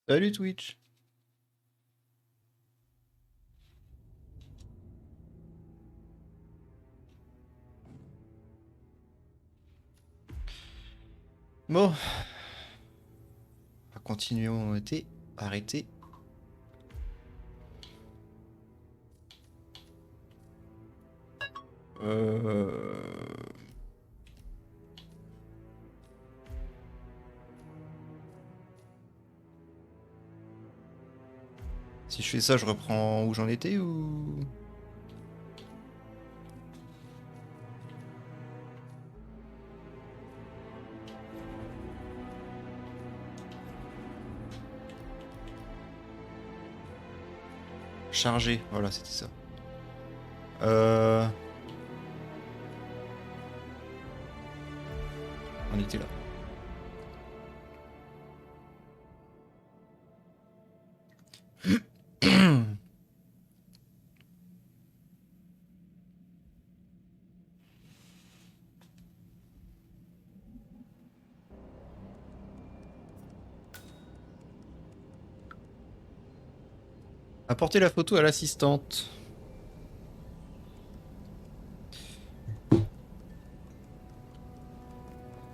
Salut Twitch. Bon, on va continuer où on était. Arrêter. Si je fais ça, je reprends où j'en étais ou... Charger, voilà, c'était ça. On était là. Apporter la photo à l'assistante.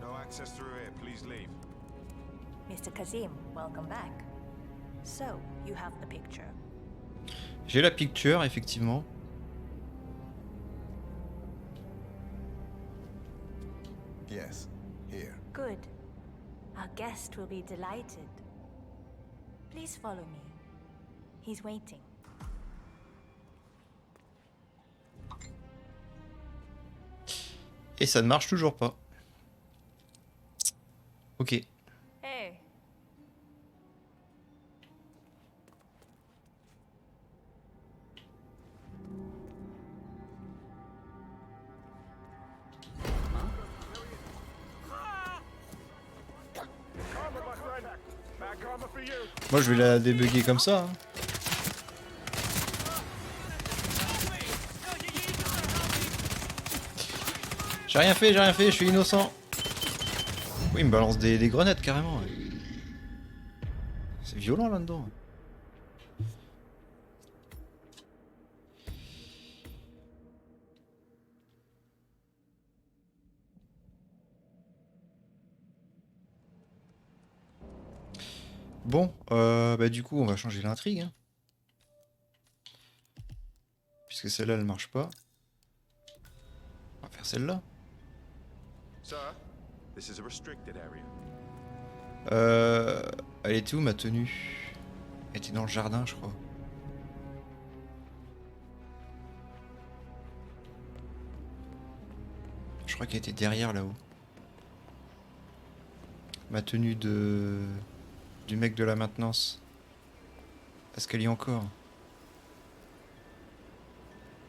No access through here. Please leave. Mr. Kazim, welcome back. So, you have the picture. J'ai la picture, effectivement. Yes, here. Good. Our guest will be delighted. Please follow me. He's waiting. Et ça ne marche toujours pas. Ok. Hey. Moi je vais la débugger comme ça. Hein. J'ai rien fait, je suis innocent. Oui, il me balance des grenades carrément. Ouais. C'est violent là-dedans. Bon, bah du coup on va changer l'intrigue. Hein. Puisque celle-là elle marche pas. On va faire celle-là. Sir, this is a restricted area. Elle était où ma tenue? Elle était dans le jardin je crois. Je crois qu'elle était derrière là-haut. Ma tenue du mec de la maintenance. Est-ce qu'elle y est encore?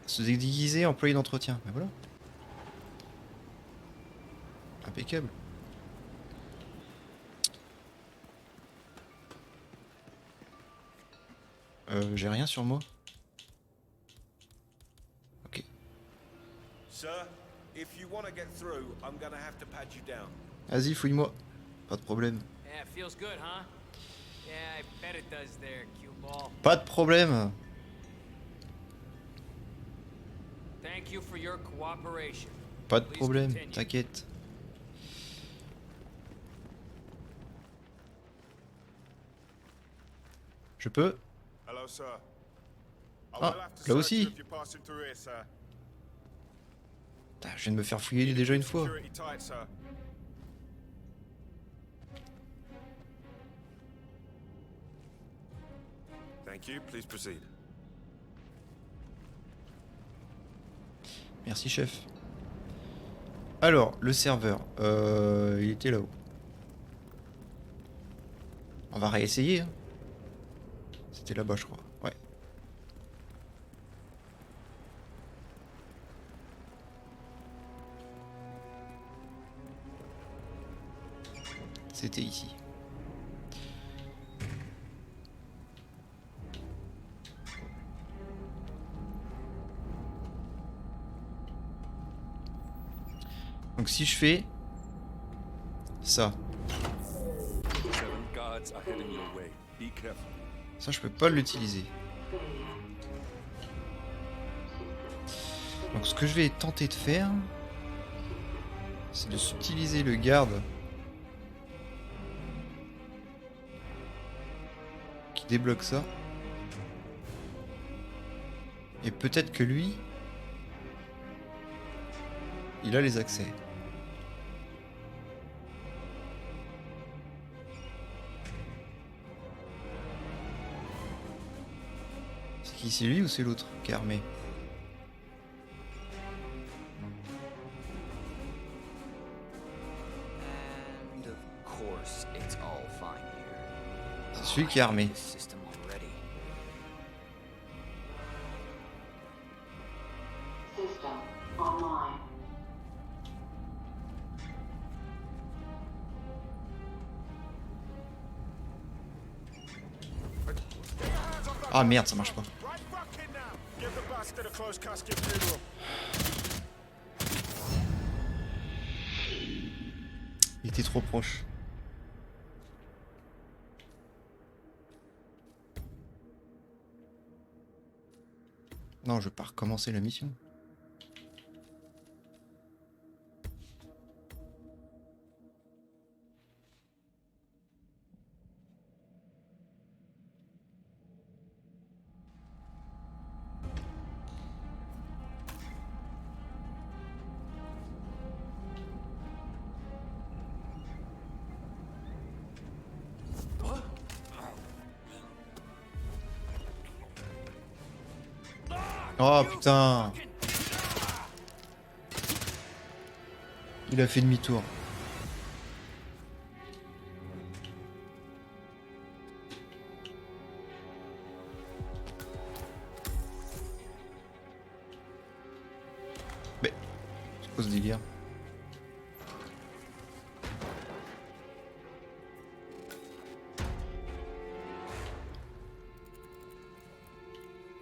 Se déguiser, employé d'entretien. Ben voilà. Impeccable. J'ai rien sur moi. Ok. Sir, if you want to get through, I'm gonna have to pat you down. Vas-y, fouille-moi. Pas de problème. Yeah, it feels good, huh? Yeah, I bet it does there, cue ball. Pas de problème. Thank you for your cooperation. Pas de Please problème, continue. t'inquiète. Je peux? Hello, sir. I Ah, will have to là search aussi. you if you're passing through here, sir. Putain, je viens de me faire fouiller déjà une fois. Security tight, sir. Thank you. Please proceed. Merci chef. Alors, le serveur, il était là-haut. On va réessayer. Hein. C'était là-bas, je crois. Ouais. C'était ici. Donc si je fais ça. 7 guards are heading your way. Be careful. Ça, je peux pas l'utiliser. Donc, ce que je vais tenter de faire, c'est de subtiliser le garde qui débloque ça. Et peut-être que lui, il a les accès. C'est qui, c'est lui ou c'est l'autre qui est armé? And of course, it's all fine here. C'est celui qui est armé. This system already. System online. Ah merde, ça marche pas. Right fucking now. Give the bastard a close casket funeral. Il était trop proche. Non, je vais pas recommencer la mission. Oh putain! Il a fait demi-tour. Mais c'est quoi ce délire?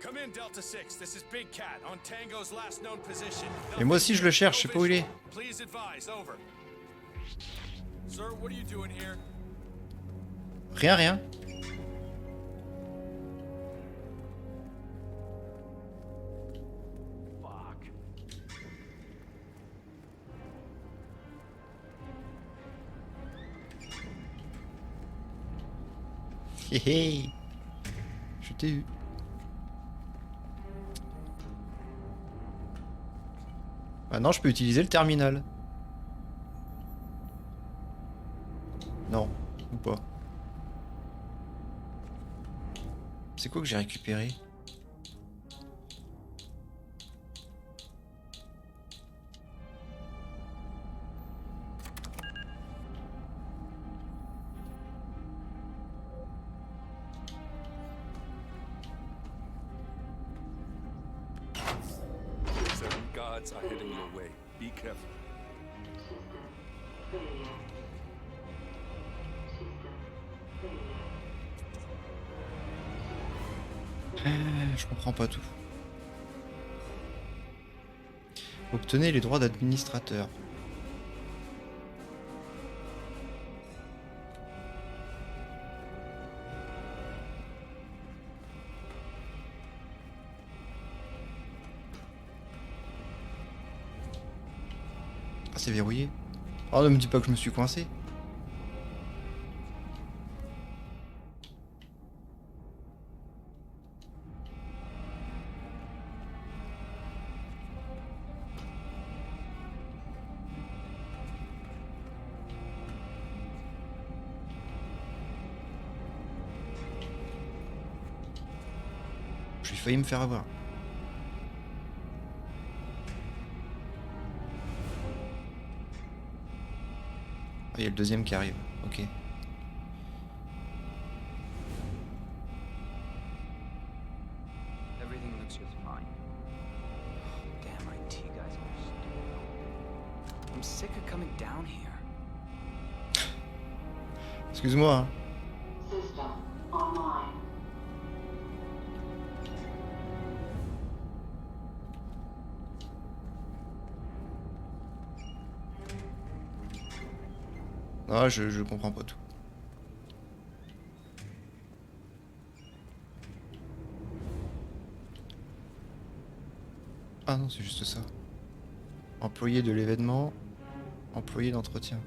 Come in, Delta 6. This is Big Cat on Tango's last known position. Et moi aussi je le cherche, je sais pas où il est. Please advise, over. Sir, what are you doing here? Rien, rien. Fuck. Hé hé. Je t'ai eu. Maintenant je peux utiliser le terminal. Non, ou pas. C'est quoi que j'ai récupéré? Seven gods are heading your way. Be careful. Je comprends pas tout. Obtenez les droits d'administrateur. Ah, c'est verrouillé. Oh, ne me dis pas que je me suis coincé. J'ai failli me faire avoir. Ah, il y a le deuxième qui arrive. Ok. Everything looks just fine. Damn IT guys are stupid. I'm sick of coming down here. Excuse-moi. Hein. System online. Ah, je comprends pas tout. Ah non, c'est juste ça. Employé de l'événement, employé d'entretien.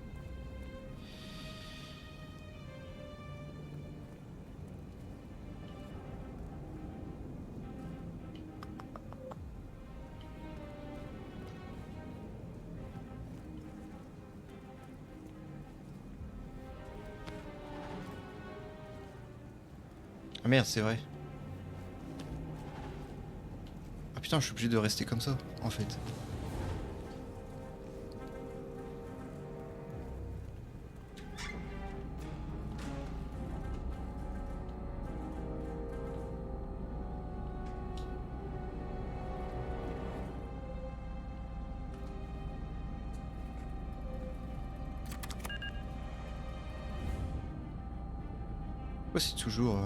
Ah merde, c'est vrai. Ah putain, je suis obligé de rester comme ça, en fait. Pourquoi c'est toujours...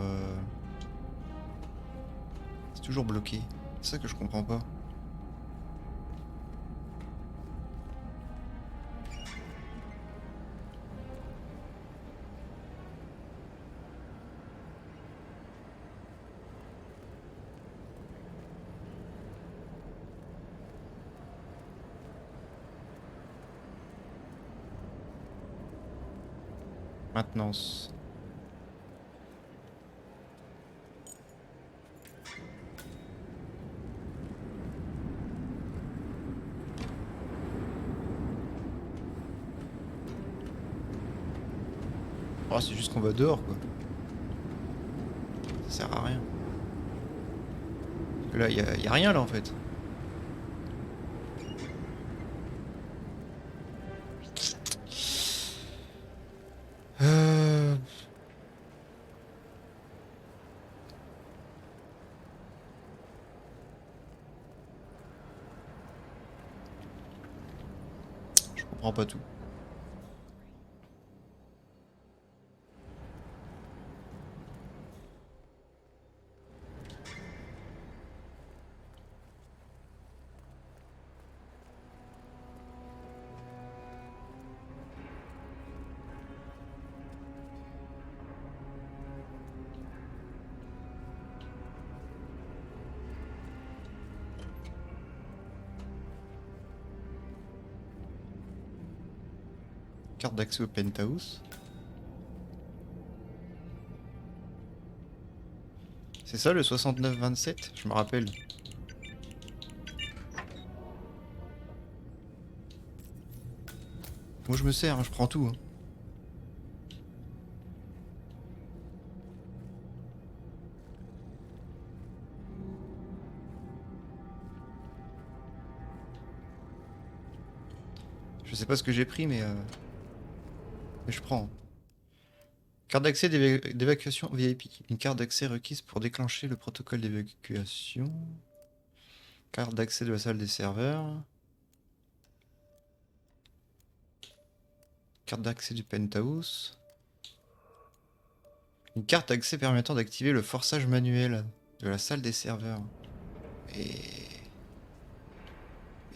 C'est toujours bloqué. C'est ça que je comprends pas. Maintenance. Oh, c'est juste qu'on va dehors, quoi. Ça sert à rien. Parce que là, y a rien, là, en fait. Euh... Je comprends pas tout. Carte d'accès au penthouse. C'est ça le 6927? Je me rappelle. Moi je me sers, hein, je prends tout. Hein. Je sais pas ce que j'ai pris, mais je prends. Carte d'accès d'évacuation VIP. Une carte d'accès requise pour déclencher le protocole d'évacuation. Carte d'accès de la salle des serveurs. Carte d'accès du penthouse. Une carte d'accès permettant d'activer le forçage manuel de la salle des serveurs. Et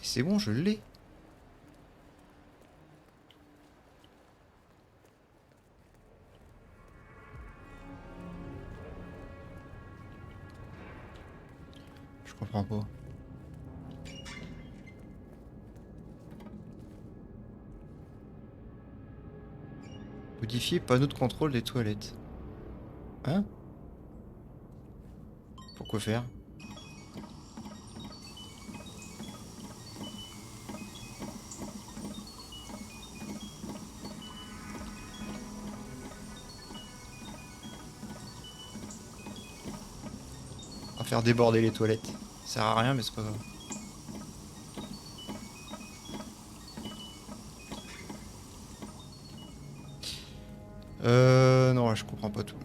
c'est bon, je l'ai. Je comprends pas. Modifier panneau de contrôle des toilettes. Hein? Pourquoi faire? On va faire déborder les toilettes. Ça sert à rien, mais c'est pas grave. Non, je comprends pas tout.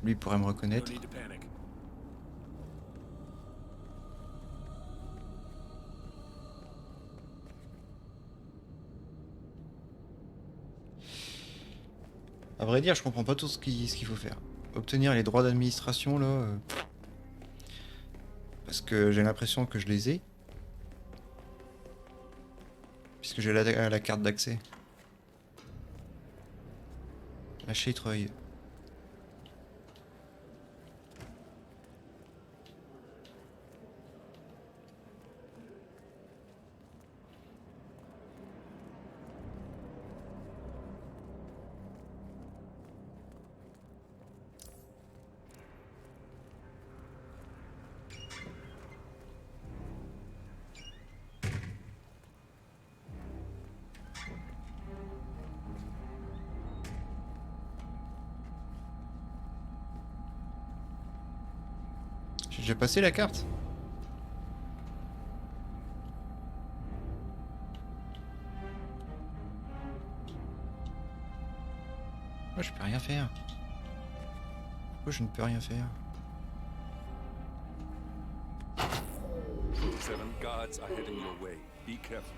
Lui pourrait me No reconnaître. need to panic. À vrai dire, je comprends pas tout ce qu'il faut faire. Obtenir les droits d'administration, là... parce que j'ai l'impression que je les ai. Puisque j'ai la carte d'accès. Lâcher Treuil. J'ai déjà passé la carte. Moi je peux rien faire. Pourquoi je ne peux rien faire? 7 guards are heading your way. Be careful.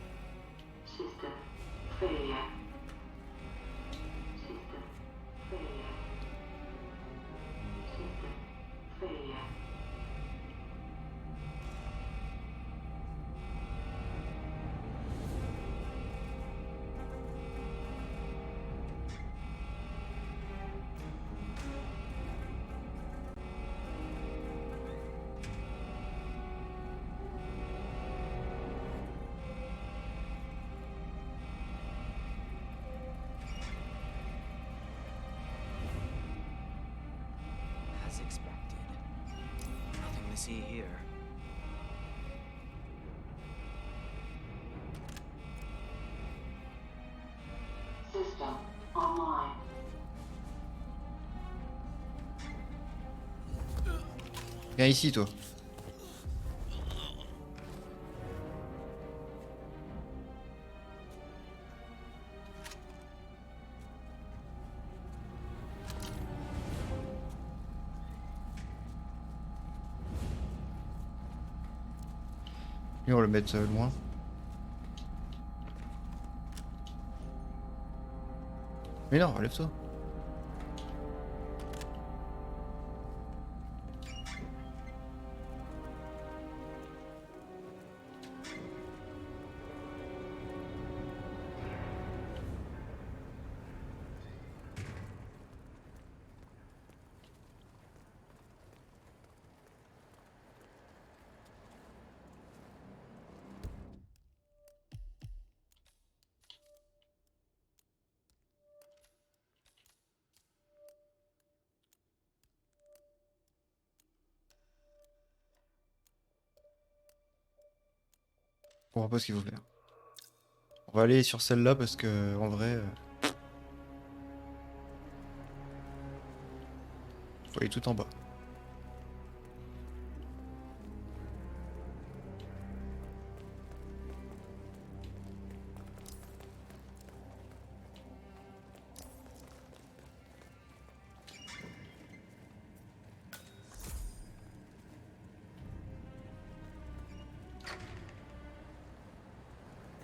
System failure. System failure. System failure. As expected. Nothing to see here. System online. Viens ici, toi. Lui, on va le mettre loin. Mais non, relève-toi. Je comprends pas ce qu'il faut faire. On va aller sur celle-là parce que en vrai, faut aller tout en bas.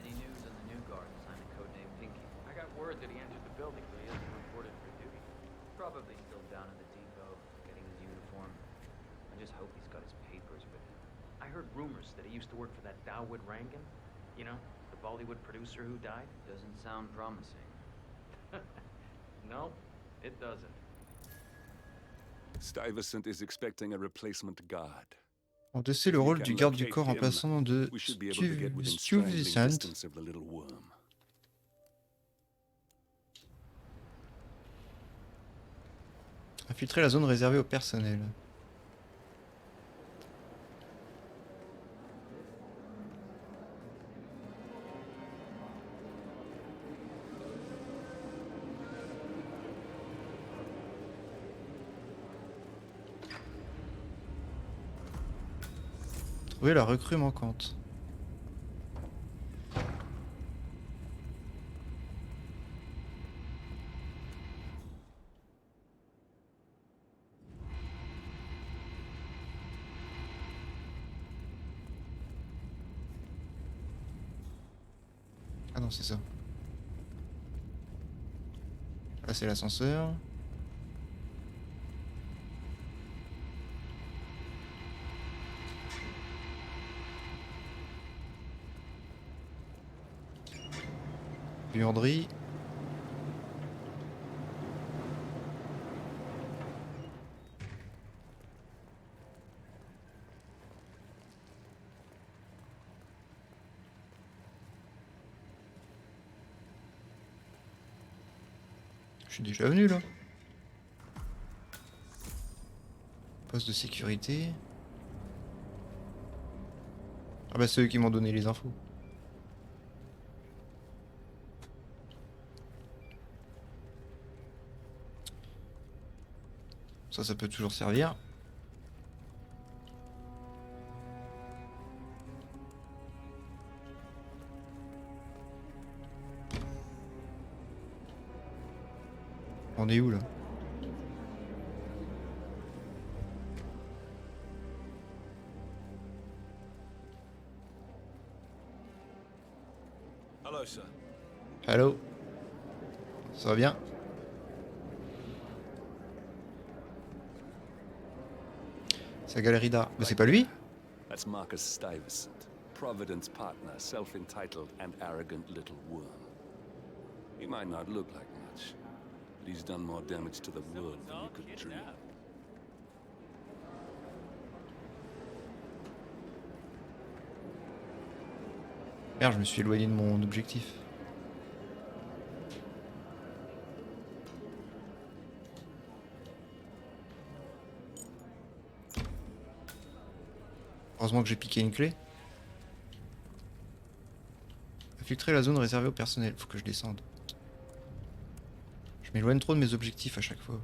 Any news on the new guard assigned to codename Pinky? I got word that he entered the building, but he hasn't reported for duty. Probably still down in the depot, getting his uniform. I just hope he's got his papers with him. I heard rumors that he used to work for that Dawood Rankin. You know, the Bollywood producer who died. Doesn't sound promising. No, it doesn't. Stuyvesant is expecting a replacement guard. Endosser le If we rôle can du garde du locate corps him, remplaçant de We should be able to get within strangling Stuyvesant. distance of the little worm. Infiltrer la zone réservée au personnel. Trouver la recrue manquante. non, c'est ça. Là, c'est l'ascenseur. Buanderie. Je suis déjà venu là. Poste de sécurité. Ah bah c'est eux qui m'ont donné les infos. Ça peut toujours servir. On est où là? Hello, sir. Allô? Ça va bien? C'est la galerie d'art. Mais c'est pas lui? That's Marcus Stuyvesant, Providence partner, self-entitled and arrogant little worm. He might not look like much, but he's done more damage to the world than you could dream. Merde, je me suis éloigné de mon objectif. Heureusement que j'ai piqué une clé. Infiltrer la zone réservée au personnel. Faut que je descende. Je m'éloigne trop de mes objectifs à chaque fois.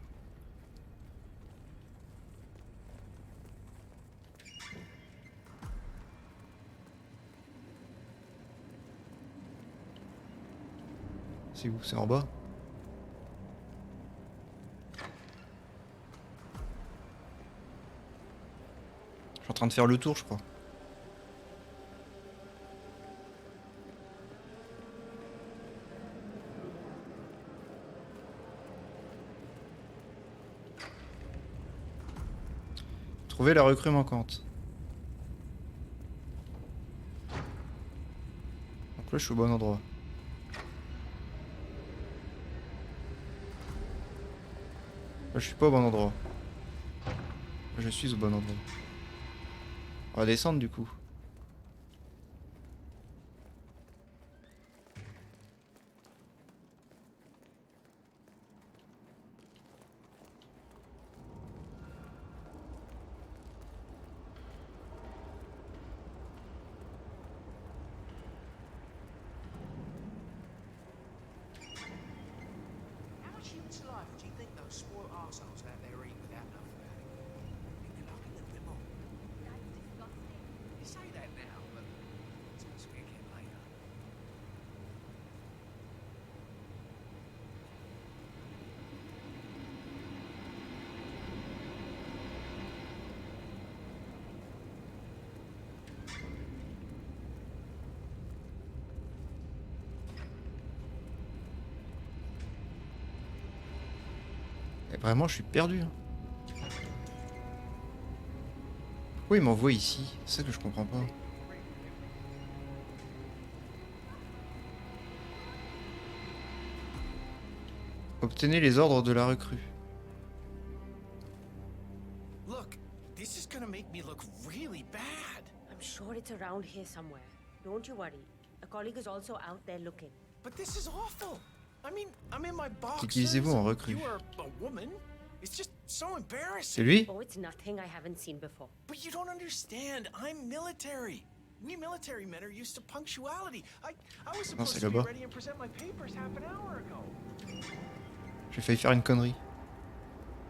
C'est où? C'est en bas? Je suis en train de faire le tour, je crois. Trouver la recrue manquante. Donc là, je suis au bon endroit. Là, je suis pas au bon endroit. Là, je suis au bon endroit. On va descendre du coup. How much human saliva do you think those spoiled arseholes out there eat without no fat? Think they like a little bit more. That's disgusting. You say that now, but we'll speak again later. Et vraiment, je suis perdu. Hein. Pourquoi il m'envoie ici? C'est ça que je comprends pas. Obtenez les ordres de la recrue. Look, this is gonna make me look really bad. I'm sure it's around here somewhere. Don't you worry. A colleague is also out there looking. But this is awful. I mean, I'm in my boxers. Qu'utilisez-vous en recrue? You are a woman. It's just so embarrassing. C'est lui? Oh, it's nothing I haven't seen before. But you don't understand. I'm military. We military men are used to punctuality. I was supposed c'est to be là-bas. ready and present my papers half an hour ago. J'ai failli faire une connerie.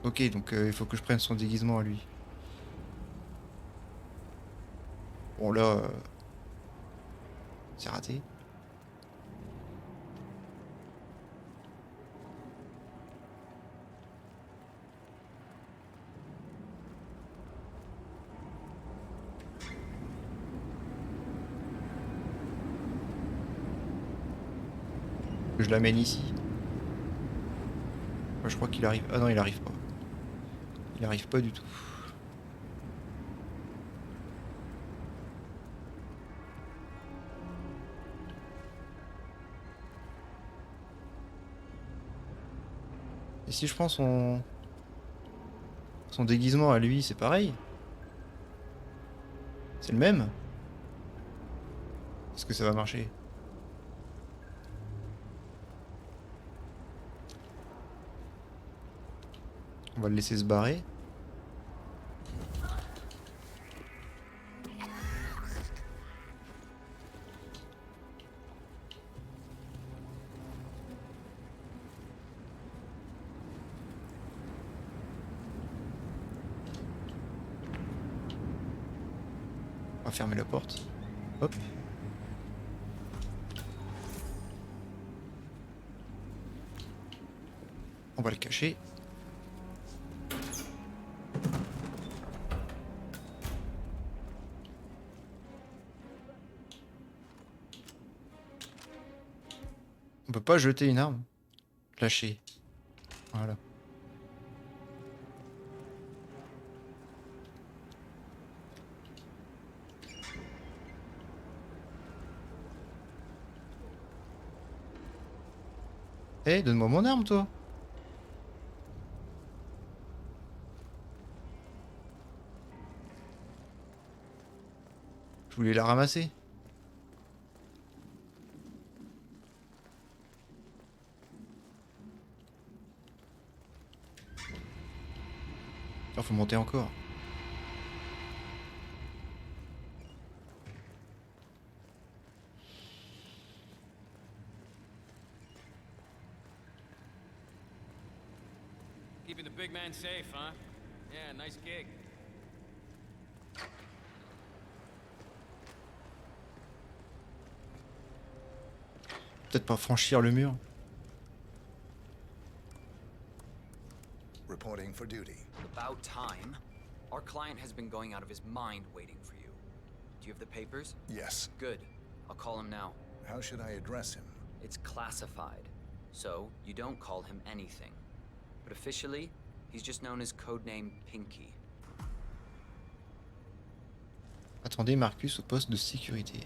Ok, donc il faut que je prenne son déguisement à lui. Bon là... c'est raté. Que je l'amène ici. Moi, je crois qu'il arrive. Ah non, il arrive pas. Il arrive pas du tout. Et si je prends son déguisement à lui, c'est pareil? C'est le même? Est-ce que ça va marcher? On va le laisser se barrer. On va fermer la porte. Hop. On va le cacher. On peut pas jeter une arme. Lâcher. Voilà. Eh, donne-moi mon arme, toi. Je voulais la ramasser. Il faut monter encore. Keeping the big man safe, huh? Yeah, nice gig. Peut-être pas franchir le mur. Reporting for duty. About time. Our client has been going out of his mind waiting for you. Do you have the papers? Yes. Good. I'll call him now. How should I address him? It's classified, so you don't call him anything. But officially, he's just known as codename Pinky. Attendez Marcus au poste de sécurité.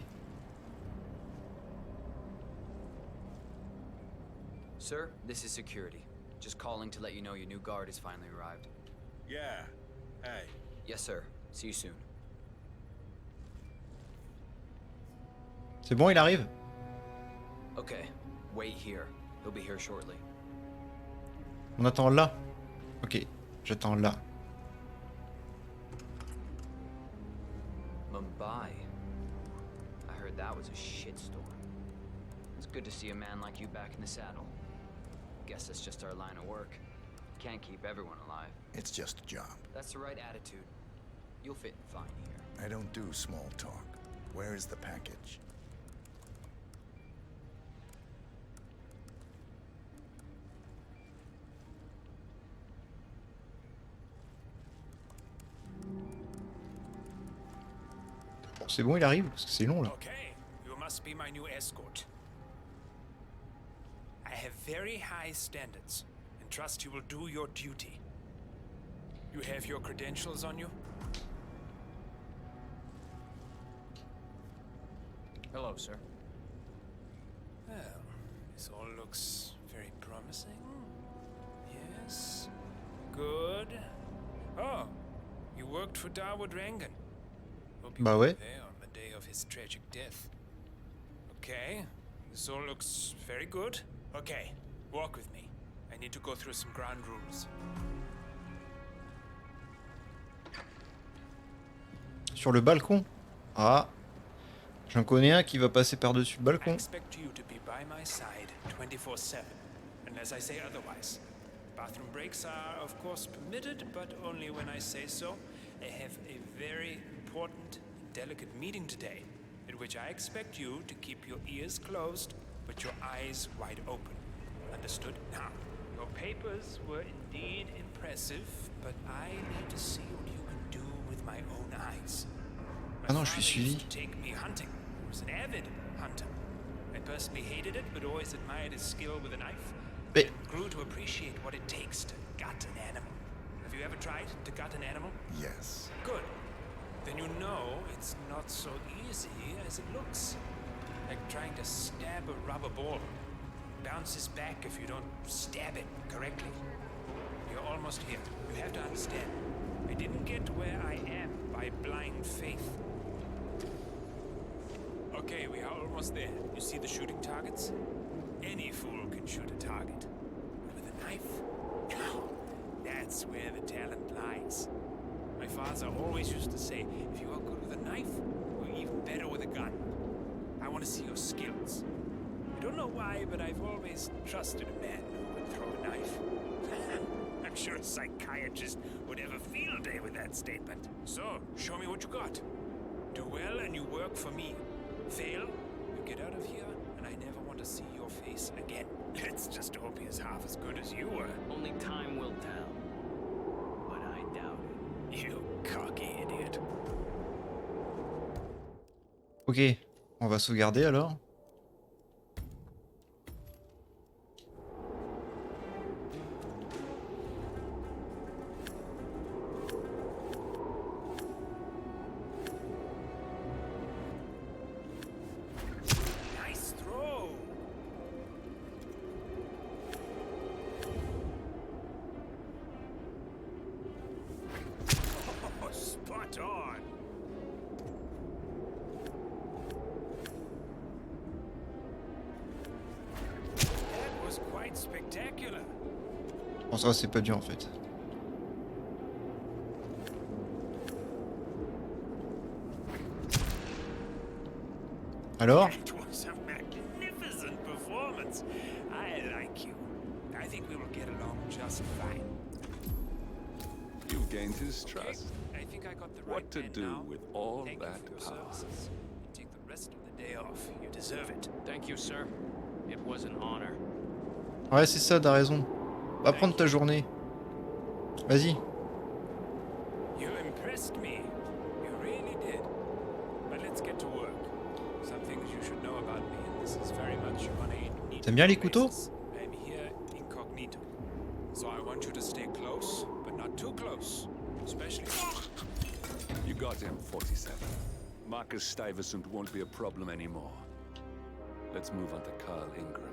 Sir, this is security. Just calling to let you know your new guard has finally arrived. Yeah. Hey. Yes, sir. See you soon. C'est bon, il arrive? Okay, wait here. He'll be here shortly. On attend là. Ok, j'attends là. Mumbai. I heard that was a shitstorm. It's good to see a man like you back in the saddle. Guess that's just our line of work. Can't keep everyone alive. It's just a job. That's the right attitude. You'll fit in fine here. I don't do small talk. Where is the package? Bon, c'est bon, il arrive, parce que c'est long là. Okay, you must be my new escort. I have very high standards, and trust you will do your duty. You have your credentials on you? Hello, sir. Well, this all looks very promising. Yes. Good. Oh, you worked for Darwood Rangan. Hope you Bah were ouais. there on the day of his tragic death. Okay, this all looks very good. Okay, walk with me. I need to go through some ground rules. Sur le balcon. Ah. J'en connais un qui va passer par-dessus le I balcon. expect you to be by my side 24/7, unless I say otherwise. Bathroom breaks are, of course, permitted, but only when I say so. I have a very important and delicate meeting today, in which I expect you to keep your ears closed, but your eyes wide open. Understood? Now, your papers were indeed impressive, but I need to see what you can do with my own eyes. Ah non, je suis suivi. Take me hunting. He was an avid hunter. I personally hated it, but always admired his skill with a knife. Mais... And grew to appreciate what it takes to gut an animal. Have you ever tried to gut an animal? Yes. Good. Then you know it's not so easy as it looks. Like trying to stab a rubber ball. Bounces back if you don't stab it correctly. You're almost here. You have to understand. I didn't get where I am by blind faith. Okay, we are almost there. You see the shooting targets? Any fool can shoot a target. But with a knife? That's where the talent lies. My father always used to say, if you are good with a knife, you're even better with a gun. I want to see your skills. I don't know why, but I've always trusted a man who would throw a knife. I'm sure a psychiatrist would have a field day with that statement. So, show me what you got. Do well and you work for me. Fail, you get out of here, and I never want to see your face again. Let's just hope he is half as good as you were. Only time will tell. But I doubt it. You cocky idiot. Ok, on va sauvegarder alors. Nice throw. Oh, spot on. That was quite spectacular. Bon, ça c'est pas dur en fait. Alors? It was a magnificent performance. I like you. I think we will get along just fine. You've gained his Okay, trust. I think I got the right What to man do now. with all Thank that you for your power? services. Take the rest of the day off. You deserve it. Thank you, sir. It was an honor. Ouais, c'est ça, t'as raison. Va prendre ta journée. Vas-y. You impressed me. You really did. But let's get to work. Some things you should know about me, and this is very much on a need. T'aimes bien les couteaux? I'm here incognito. So I want you to stay close, but not too close. Especially. You got him, 47. Marcus Stuyvesant won't be a problem anymore. Let's move on to Carl Ingram.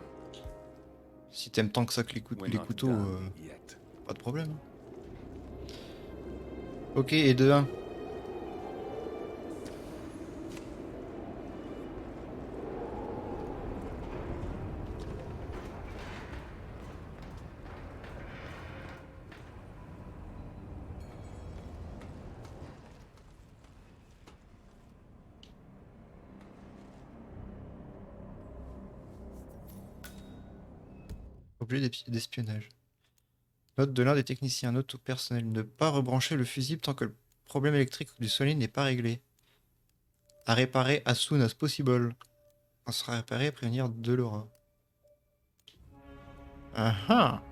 Si t'aimes tant que ça que les, We're les not couteaux, done yet. pas de problème. Ok, et de 1. Objet d'espionnage. Note de l'un des techniciens. Note au personnel. Ne pas rebrancher le fusible tant que le problème électrique du solide n'est pas réglé. À réparer as soon as possible. On sera réparé à prévenir de Laura. Ah ah!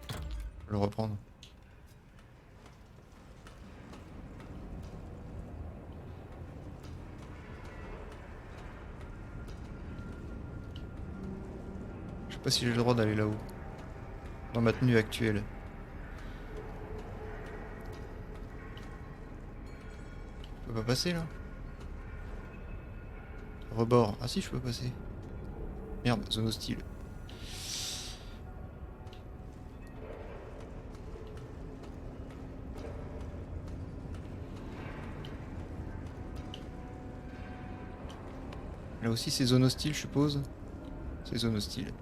Je vais le reprendre. Je sais pas si j'ai le droit d'aller là-haut. Dans ma tenue actuelle. Je peux pas passer là? Rebord. Ah si, je peux passer. Merde, zone hostile. Là aussi c'est zone hostile, je suppose. C'est zone hostile.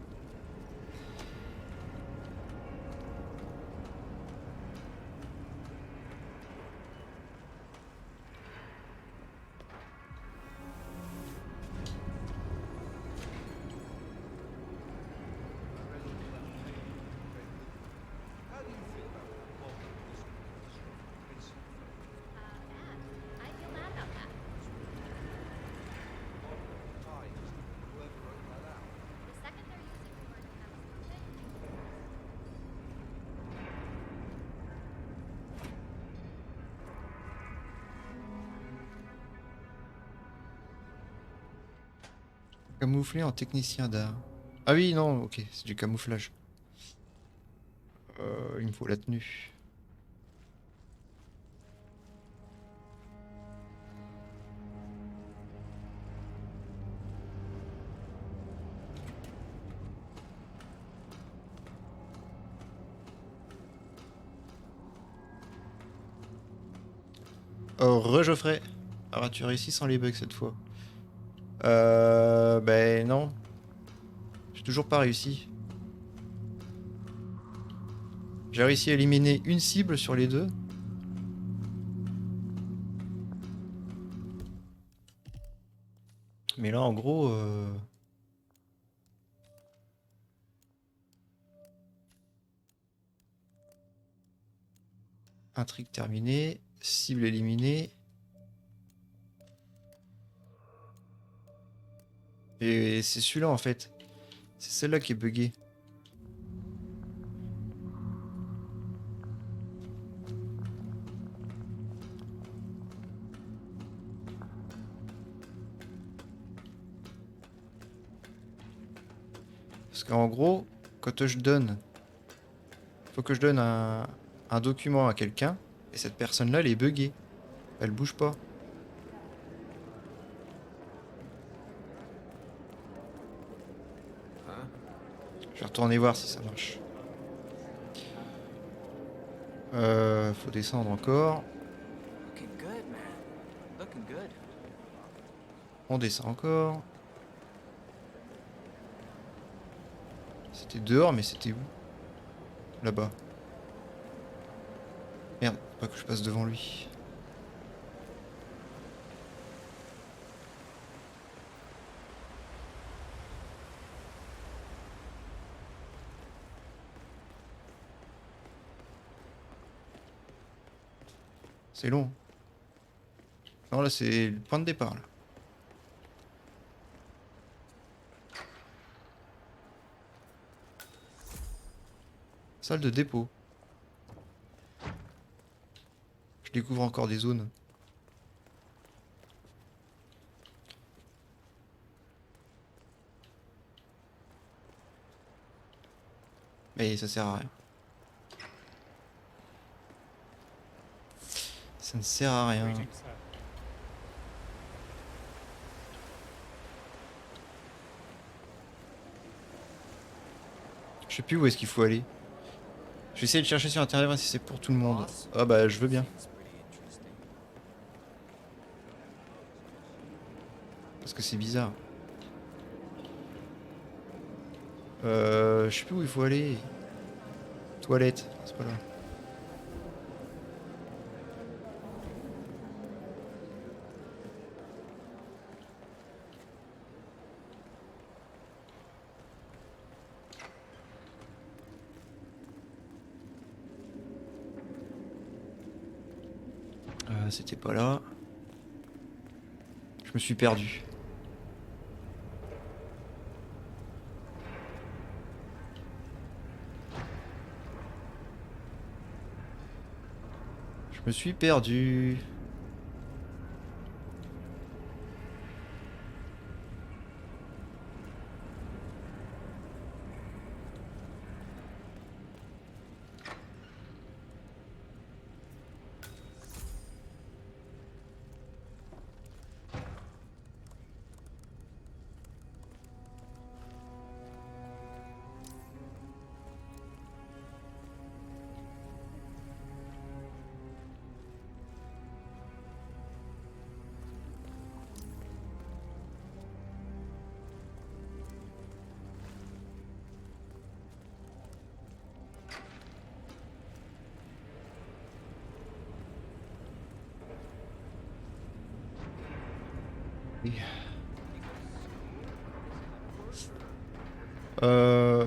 Camouflé en technicien d'art. Ah oui, non, ok, c'est du camouflage. Il me faut la tenue. Oh, Geoffrey. Alors tu réussis sans les bugs cette fois. Ben non. J'ai toujours pas réussi. J'ai réussi à éliminer une cible sur les deux. Mais là, en gros... Intrigue terminée. Cible éliminée. Et c'est celui-là en fait. C'est celle-là qui est buggée. Parce qu'en gros, quand je donne... Faut que je donne un document à quelqu'un. Et cette personne-là, elle est buggée. Elle bouge pas. Je vais retourner voir si ça marche. Faut descendre encore. Looking good, man. Looking good. On descend encore. C'était dehors, mais c'était où? Là-bas. Merde, faut pas que je passe devant lui. C'est long. Non, là, c'est le point de départ, là. Salle de dépôt. Je découvre encore des zones. Mais ça sert à rien. Ça ne sert à rien. Je sais plus où est-ce qu'il faut aller. Je vais essayer de chercher sur internet voir si c'est pour tout le monde. Ah bah je veux bien. Parce que c'est bizarre. Je sais plus où il faut aller. Toilette, c'est pas là. C'était pas là. Je me suis perdu. Je me suis perdu. Euh...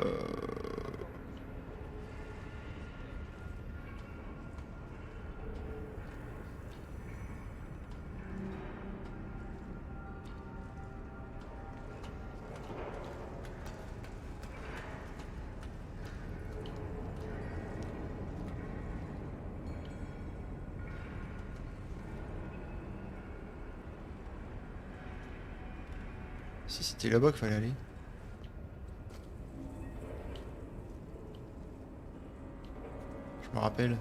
Si c'était là-bas qu'il fallait aller. Je me rappelle.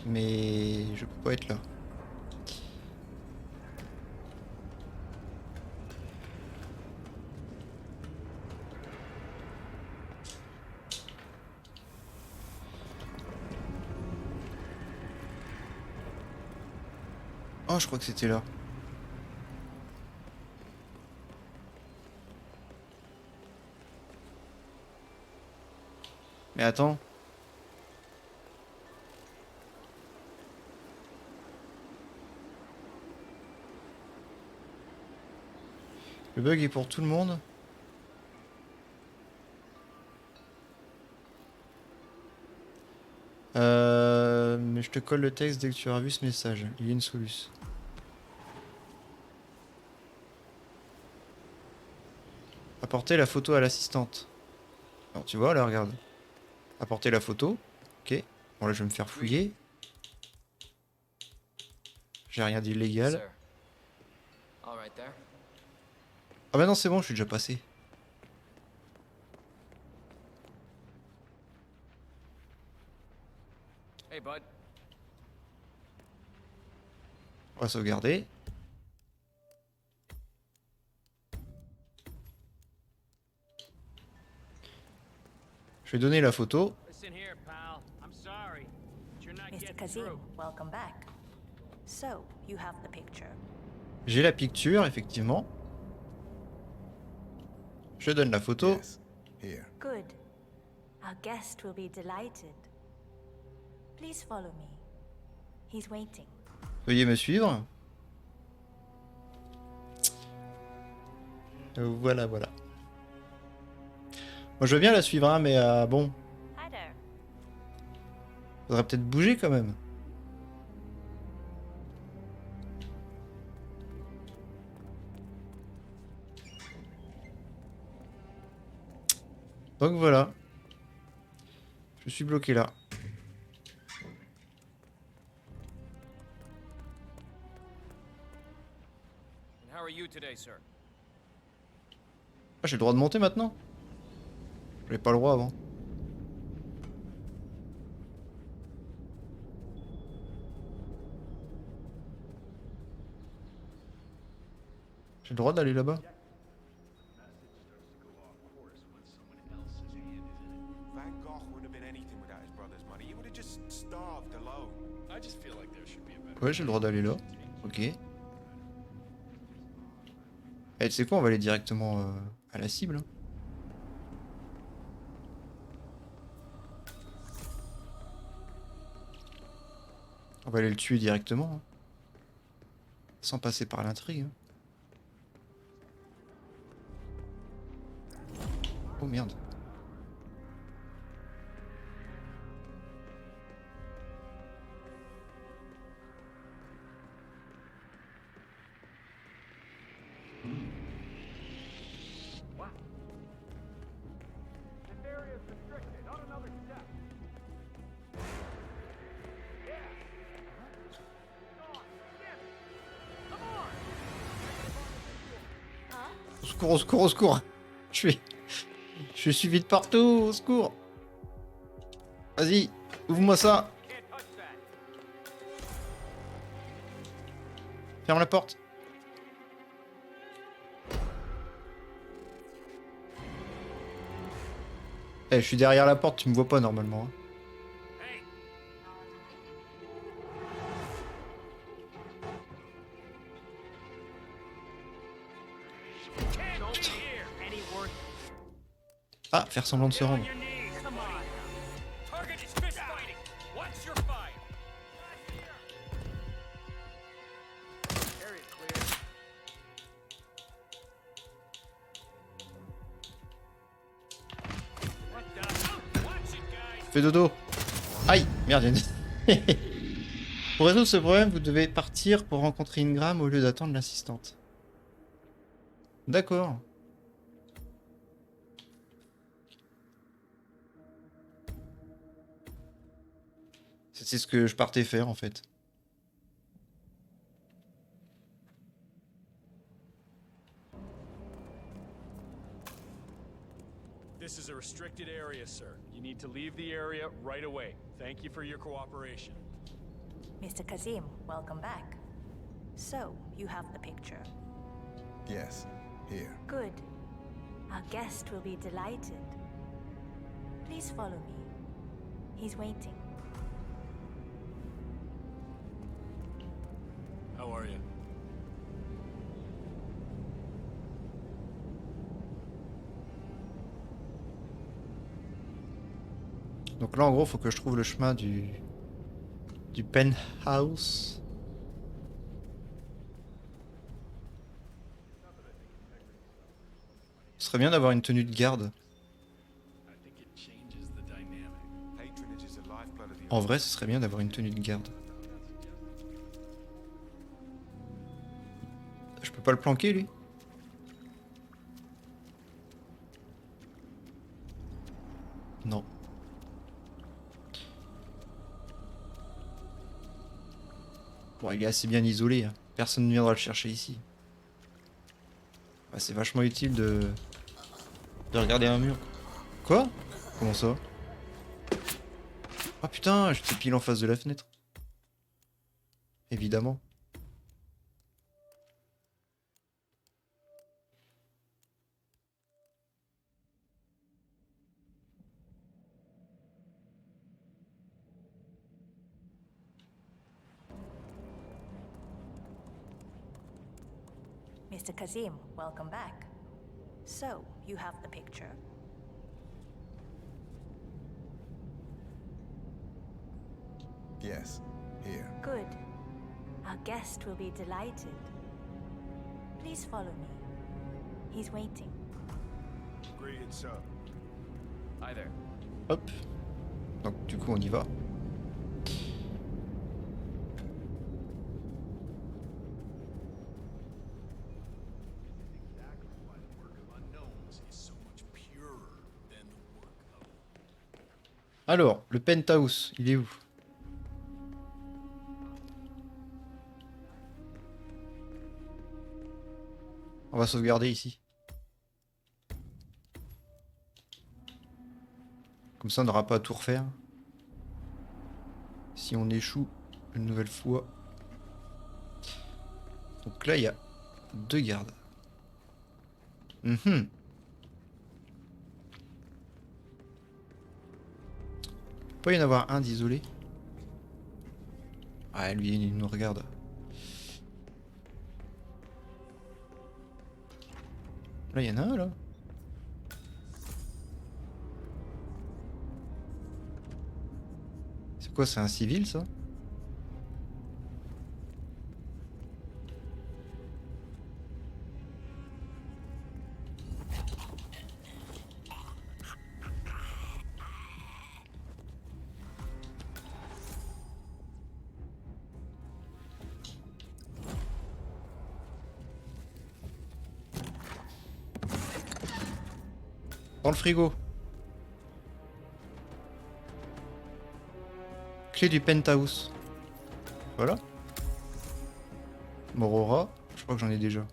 Mais je peux pas être là. Oh, je crois que c'était là. Mais attends. Le bug est pour tout le monde. Mais je te colle le texte dès que tu auras vu ce message. Il y a une solution. Apporter la photo à l'assistante. Alors tu vois là, regarde. Apporter la photo. Ok. Bon là je vais me faire fouiller. J'ai rien d'illégal. Sir. All right there. Ah bah non c'est bon, je suis déjà passé. Hey, bud. On va sauvegarder. Je vais donner la photo. Listen here, pal. I'm sorry, but you're not Mr. getting Kazim, through. welcome back. So, you have the picture. J'ai la picture, effectivement. Je donne la photo. Yes. Here. Good. Our guest will be delighted. Please follow me. He's waiting. Veuillez me suivre. Voilà, voilà. Moi je veux bien la suivre, hein, mais bon. Hi there. Faudrait peut-être bouger quand même. Donc voilà. Je suis bloqué là. And how are you today, sir? Ah, j'ai le droit de monter maintenant? J'avais pas le droit avant. J'ai le droit d'aller là-bas? Van Gogh wouldn't have been anything without his brother's money. He would have just starved alone. I just feel like there should be a better. Ouais, j'ai le droit d'aller là. Ok. Eh, tu sais quoi, on va aller directement à la cible. Hein. On va aller le tuer directement. Hein. Sans passer par l'intrigue. Hein. Oh merde. Au secours, au secours, au secours. Je suis suivi de partout, au secours. Vas-y, ouvre-moi ça. Ferme la porte. Eh, je suis derrière la porte, tu me vois pas normalement. Hein. Ah, faire semblant de se rendre. Fais dodo. Aïe, merde, Pour résoudre ce problème, vous devez partir pour rencontrer Ingram au lieu d'attendre l'assistante. D'accord. C'est ce que je partais faire en fait. This is a restricted area, sir. You need to leave the area right away. Thank you for your cooperation. Mr. Kazim, welcome back. So, you have the picture. Yes, here. Good. Our guest will be delighted. Please follow me. He's waiting. How are you? Donc là, en gros, faut que je trouve le chemin du penthouse. Ce serait bien d'avoir une tenue de garde. En vrai, ce serait bien d'avoir une tenue de garde. Je peux pas le planquer, lui? Non. Bon, il est assez bien isolé, hein. Personne ne viendra le chercher ici. Bah, c'est vachement utile de regarder un mur. Quoi? Comment ça? Ah putain, j'étais pile en face de la fenêtre. Évidemment. Mr. Kazim, welcome back. So, you have the picture. Yes, here. Good. Our guest will be delighted. Please follow me. He's waiting. Greeted, sir. Hi there. Hop. Donc du coup, on y va. Alors, le penthouse, il est où? On va sauvegarder ici. Comme ça, on n'aura pas à tout refaire. Si on échoue une nouvelle fois. Donc là, il y a 2 gardes. Mhm. Peut pas y en avoir un d'isolé. Ah, lui, il nous regarde. Là, il y en a un, là. C'est quoi, c'est un civil, ça? Dans le frigo. Clé du penthouse. Voilà. Morora. Je crois que j'en ai déjà.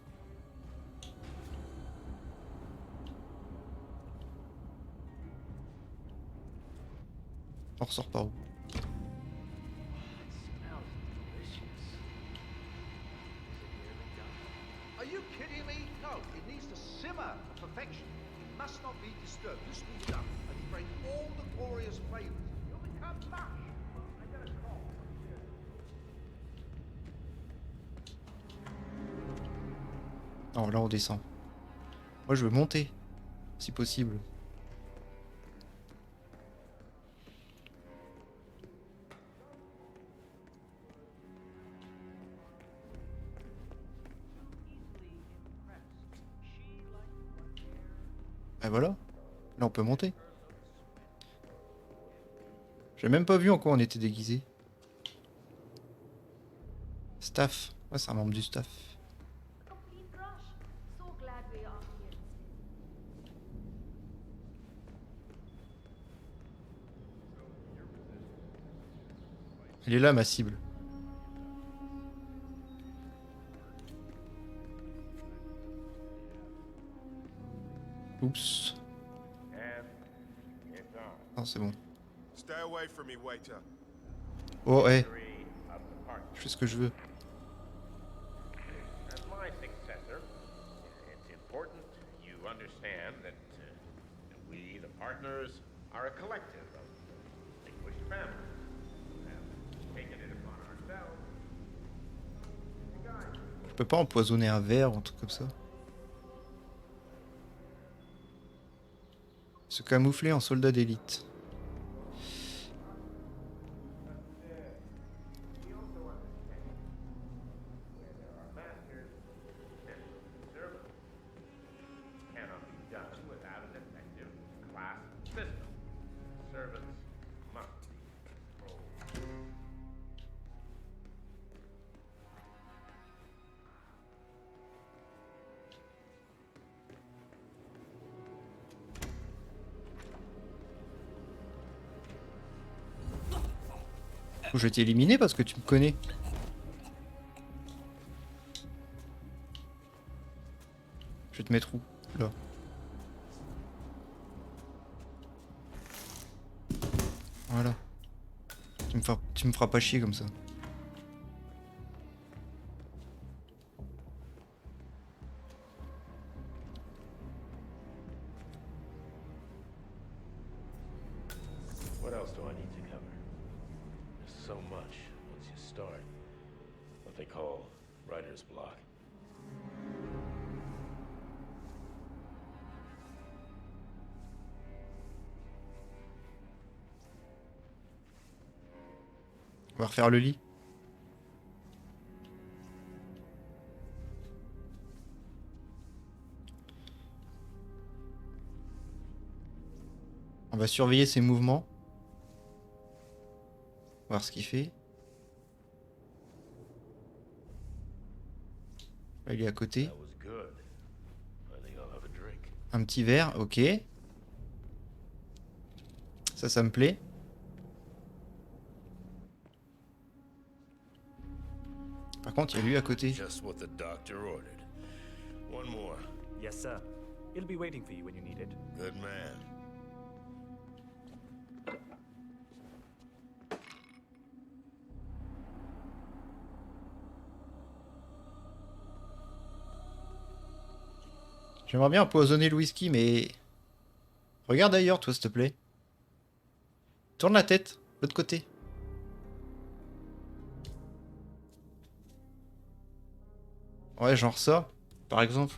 On ressort par où? Are you kidding me? No, it needs to simmer to perfection. It must not be disturbed. Just speed it up and you break all the glorious flavors. You'll become mush. I got a call. Oh, là, on descend. Moi, je veux monter, si possible. Et voilà. Là, on peut monter. J'ai même pas vu en quoi on était déguisé. Staff. Ouais, c'est un membre du staff. Elle est là, ma cible. Oups. And Non, c'est bon. Stay away from me, waiter. Oh, ouais. History of the party. Je fais ce que je veux. As my successor, it's important you understand that we, the partners, are a collective of distinguished families who have taken it upon ourselves to guide you. Je peux pas empoisonner un verre ou un truc comme ça. Se camoufler en soldat d'élite. Cannot be done without an effective class system. Servants must be controlled. Je vais t'éliminer parce que tu me connais. Je vais te mettre où? Là. Voilà. Tu me feras pas chier comme ça. What else do I need to cover? There's so much once you start. What they call writer's block. On va refaire le lit. On va surveiller ses mouvements. Voir ce qu'il fait. Là, il est à côté. That was good. I think I'll have a drink. Un petit verre, ok. Ça me plaît. Par contre, il y a lui à côté. Just what the doctor ordered. One more. Yes, sir. It'll be waiting for you when you need it. Good man. J'aimerais bien empoisonner le whisky, mais... Regarde ailleurs, toi, s'il te plaît. Tourne la tête, l'autre côté. Ouais, genre ça, par exemple.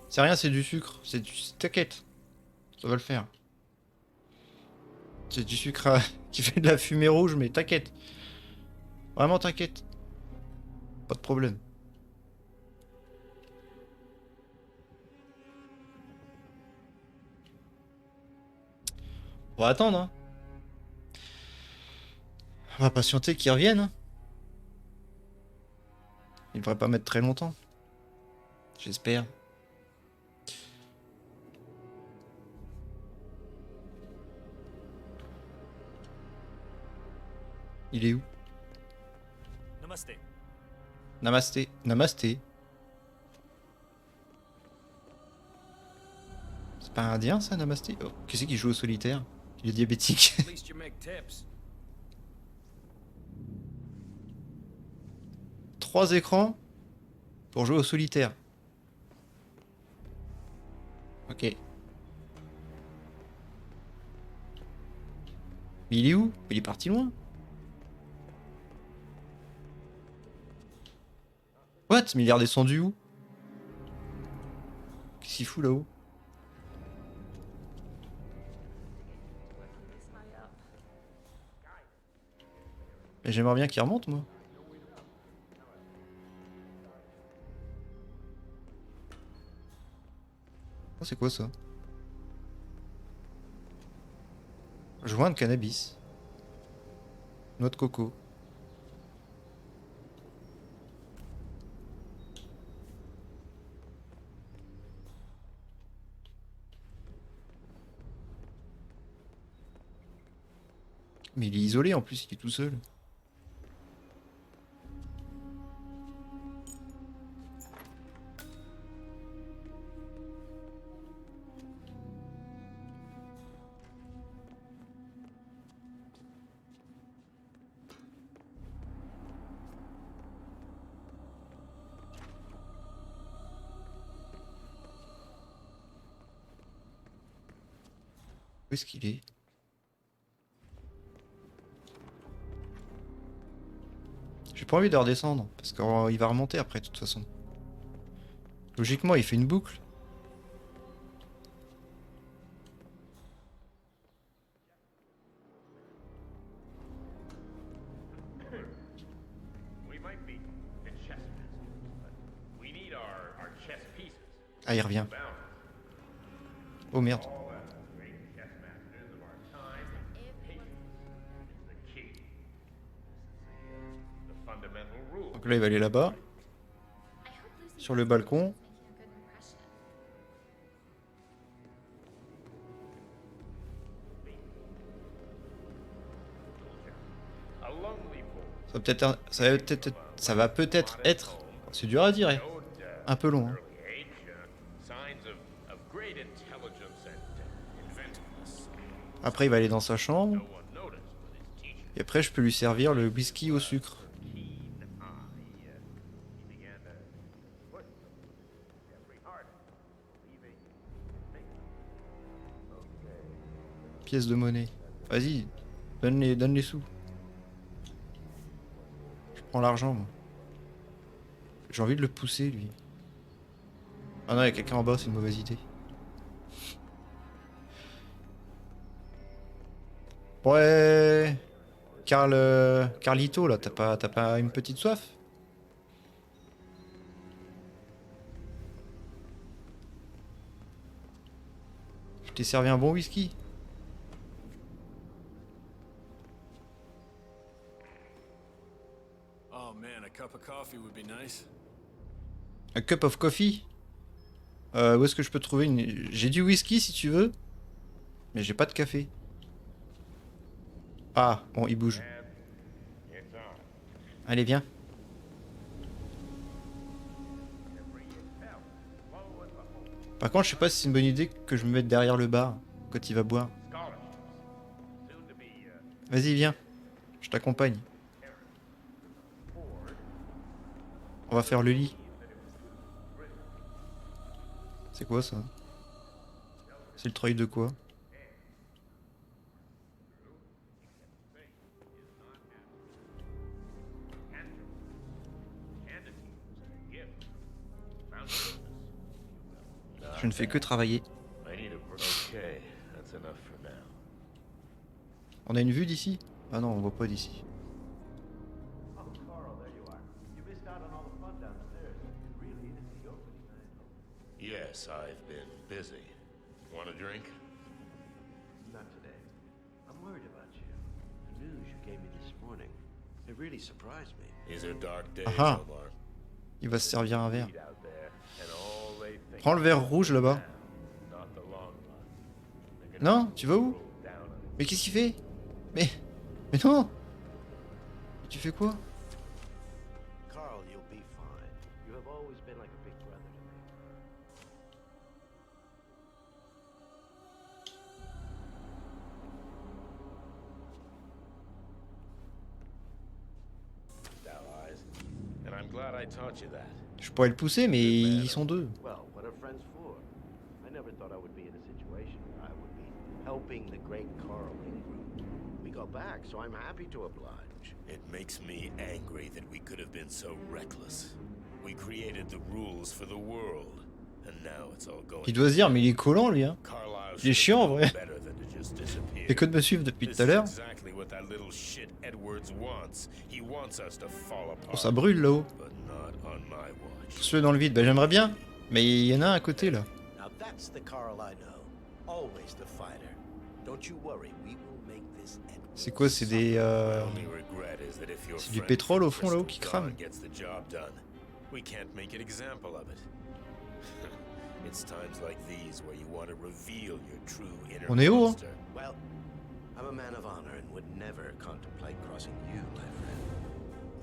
C'est rien, c'est du sucre. C'est du... T'inquiète. Ça va le faire. C'est du sucre qui fait de la fumée rouge, mais t'inquiète. Vraiment, t'inquiète. Pas de problème. On va attendre, hein. On va patienter qu'ils reviennent, hein. Il devrait pas mettre très longtemps. J'espère. Il est où? Namaste. Namasté. Namasté. C'est pas indien ça, Namasté? Oh, qui c'est qui joue au solitaire? Il est diabétique. At least you make tips. 3 écrans pour jouer au solitaire. Ok. Mais il est où? Il est parti loin. What? Mais il est redescendu où? Qu'est-ce qu'il fout là-haut? Mais j'aimerais bien qu'il remonte, moi. Oh, c'est quoi ça? Joint de cannabis. Noix de coco. Mais il est isolé en plus, il est tout seul. est-ce qu'il est? J'ai pas envie de redescendre, parce qu'il va remonter après, de toute façon. Logiquement, il fait une boucle. Ah, il revient. Oh merde. Donc là, il va aller là-bas. Sur le balcon. Ça va peut-être être. C'est dur à dire, hein. Un peu long. Hein. Après, il va aller dans sa chambre. Et après, je peux lui servir le whisky au sucre. Pièce de monnaie. Vas-y, donne les sous. Je prends l'argent, moi. J'ai envie de le pousser, lui. Ah non, il y a quelqu'un en bas, c'est une mauvaise idée. Ouais. Carlito, là, t'as pas une petite soif? Je t'ai servi un bon whisky. Oh man, a cup of coffee would be nice. A cup of coffee? Où est-ce que je peux trouver une... J'ai du whisky si tu veux. Mais j'ai pas de café. Ah, bon, il bouge. Allez, viens. Par contre, je sais pas si c'est une bonne idée que je me mette derrière le bar quand il va boire. Vas-y, viens. Je t'accompagne. On va faire le lit. C'est quoi ça? C'est le treuil de quoi? Je ne fais que travailler. On a une vue d'ici? Ah non, on voit pas d'ici. Yes, I've been busy. Want a drink? Not today. I'm worried about you. The news you gave me this morning, it really surprised me. These are dark days, Ah, Omar. il va se servir un verre. Prends le verre rouge là-bas. Non, tu vas où? Mais qu'est-ce qu'il fait? Mais non! Tu fais quoi? Carl, you'll be fine. You have always been like a big brother to me. Allies. And I'm glad I taught you that. Je pourrais le pousser, mais ils sont deux. Well, what are friends for? I never thought I would be in a situation where I would be helping the great Carl Ingram. We go back, so I'm happy to oblige. It makes me angry that we could have been so reckless. We created the rules for the world, and now it's all going. Il doit se dire, mais il est collant lui, hein. Il est chiant en vrai. Il fait que de me suivre depuis tout à l'heure. Oh, ça brûle là-haut. Pousse-le dans le vide. Bah j'aimerais bien, mais il y en a un à côté là. Now that's the Carl I know. Always the fighter. Don't you worry, we will make this end. C'est quoi? C'est des... C'est du pétrole au fond là-haut qui crame. We can't make an example of it. It's times like these where you want to reveal your true inner On est haut, hein? Well, I'm a man of honor and would never contemplate crossing you, my friend.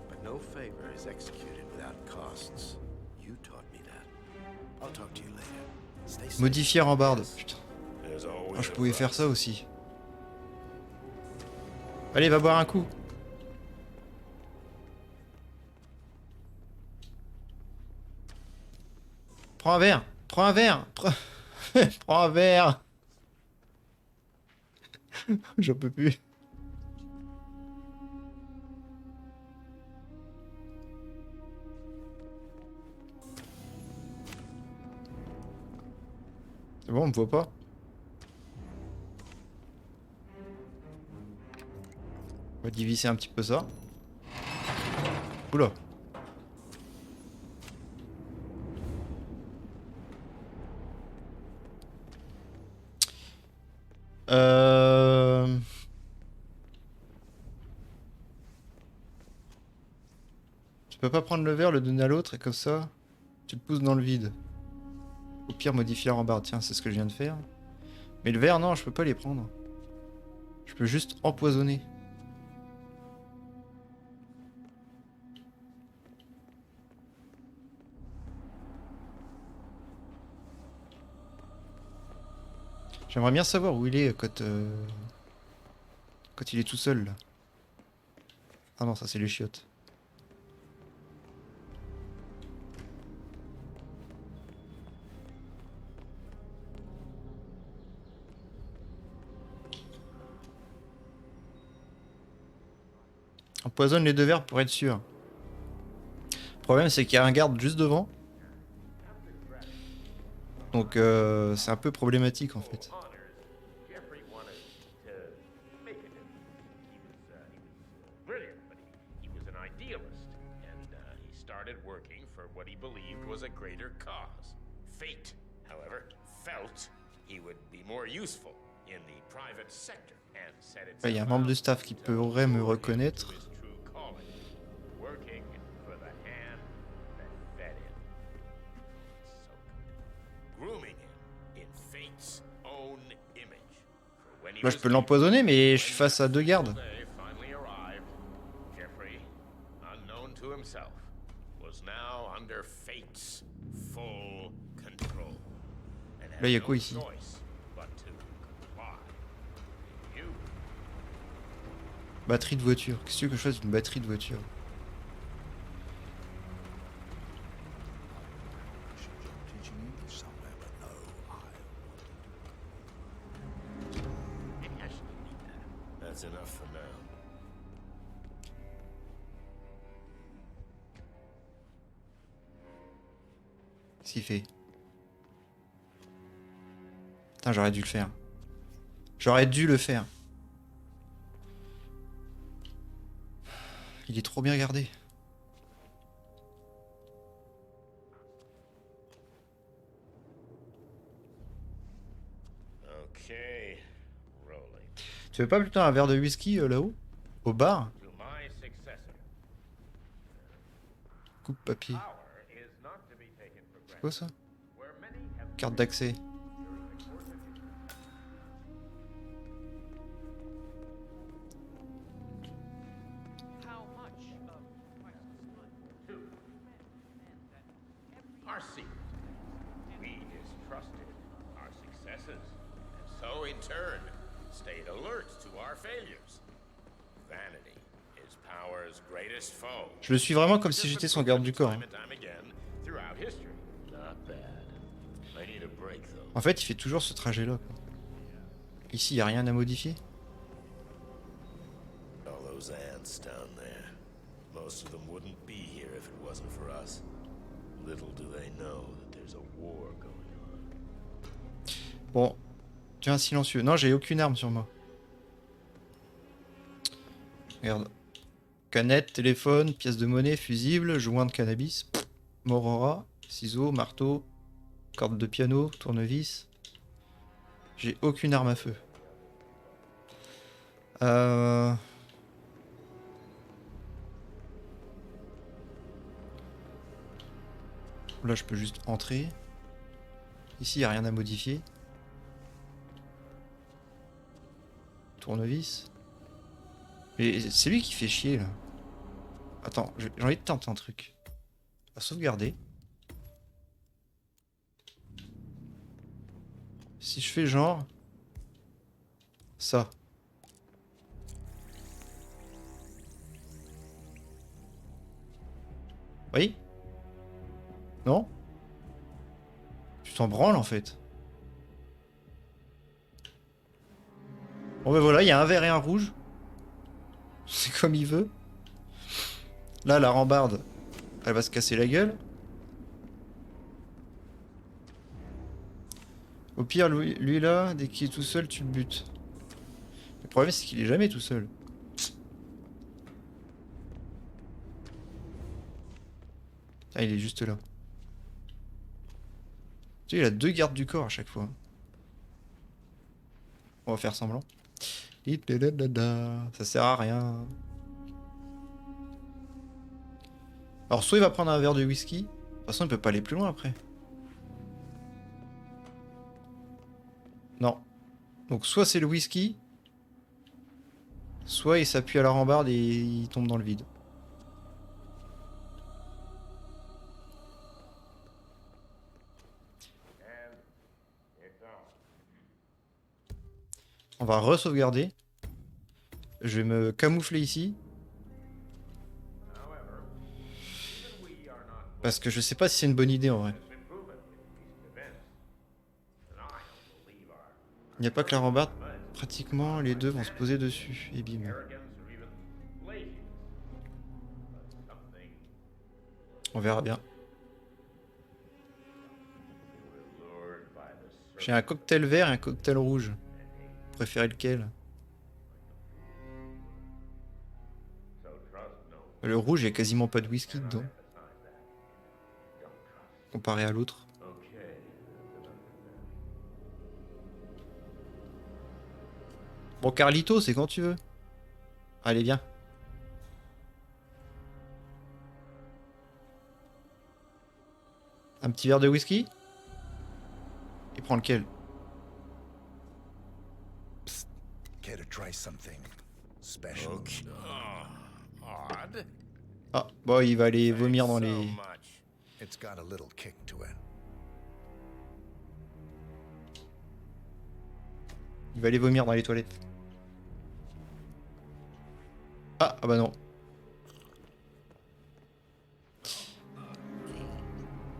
But no favor is executed without costs. You taught me that. I'll talk to you later. Stay safe. Modifier en barde. Putain. Ah, je pouvais faire ça aussi. Allez, va boire un coup. Prends un verre. Prends un verre. Prends un verre. J'en peux plus. C'est bon, on me voit pas. On va diviser un petit peu ça. Oula. Tu peux pas prendre le verre, le donner à l'autre et comme ça, tu le pousses dans le vide. Au pire, modifier la rambarde. Tiens, c'est ce que je viens de faire. Mais le verre, non, je peux pas les prendre. Je peux juste empoisonner. J'aimerais bien savoir où il est quand il est tout seul là. Ah non, ça c'est les chiottes. Empoisonne les deux verres pour être sûr. Le problème c'est qu'il y a un garde juste devant. Donc c'est un peu problématique en fait. Jeffrey wanted to make a difference. He was brilliant, but he was an idealist, and he started working for what he believed was a greater cause. Fate, however, felt he would be more useful in the private sector, and set Il y a un membre du staff qui pourrait me reconnaître. his true calling, working for the hand that fed him. So good. Grooming him in fate's own image. For when he Là je was peux l'empoisonner mais je suis face à deux gardes. day finally arrived, Jeffrey, unknown to himself, was now under fate's full control. And Là il y a had quoi no ici? choice but to comply. You Batterie de voiture. Qu'est-ce que tu veux que je fasse d'une batterie de voiture? Teaching English somewhere, but no, maybe I should delete that. That's enough for now. S'il fait. Putain, j'aurais dû le faire. J'aurais dû le faire. Il est trop bien gardé. Okay, rolling. Tu veux pas plutôt un verre de whisky là-haut? Au bar? To my successor. Coupe papier. Power is not to be taken for C'est quoi ça? granted. Where many have Carte d'accès. during the course of history. How much of priceless money? Two. Our secret. We distrusted our successes, and so in turn stayed alert to our failures. Vanity is power's greatest foe. Je le suis vraiment comme si j'étais son garde du corps. Hein. Time and time again throughout history. Not bad. I need a break though. En fait, il fait toujours ce trajet-là. Quoi. Ici, il n'y a rien à modifier. All those ants down there. Most of them wouldn't be here if it wasn't for us. Little do they know that there's a war going on. Bon. Tiens, silencieux. Non, j'ai aucune arme sur moi. Regarde. Canette, téléphone, pièce de monnaie, fusible, joint de cannabis, morora, ciseaux, marteau, corde de piano, tournevis. J'ai aucune arme à feu. Là, je peux juste entrer. Ici, il n'y a rien à modifier. Tournevis. Mais c'est lui qui fait chier, là. Attends, j'ai envie de tenter un truc. On va sauvegarder. Si je fais genre... ça. Oui? Non? Tu t'en branles en fait. Bon ben voilà, il y a un vert et un rouge. C'est comme il veut. Là, la rambarde, elle va se casser la gueule. Au pire, lui là, dès qu'il est tout seul, tu le butes. Le problème, c'est qu'il est jamais tout seul. Ah, il est juste là. Tu sais, il a 2 gardes du corps à chaque fois. On va faire semblant. Ça sert à rien. Alors, soit il va prendre un verre de whisky. De toute façon, il peut pas aller plus loin après. Non. Donc, soit c'est le whisky. Soit il s'appuie à la rambarde et il tombe dans le vide. On va re-sauvegarder. Je vais me camoufler ici. Parce que je sais pas si c'est une bonne idée en vrai. Il n'y a pas que la rambarde. Pratiquement les deux vont se poser dessus. Et bim. On verra bien. J'ai un cocktail vert et un cocktail rouge. Vous préférez lequel? Le rouge, il n'y a quasiment pas de whisky dedans. Comparé à l'autre. Bon, Carlito, c'est quand tu veux. Allez, viens. Un petit verre de whisky? Il prend lequel? Care to try something special? Odd. Ah, bon, il va aller vomir dans les... It's got a little kick to it. Il va aller vomir dans les toilettes. Ah, ah bah non.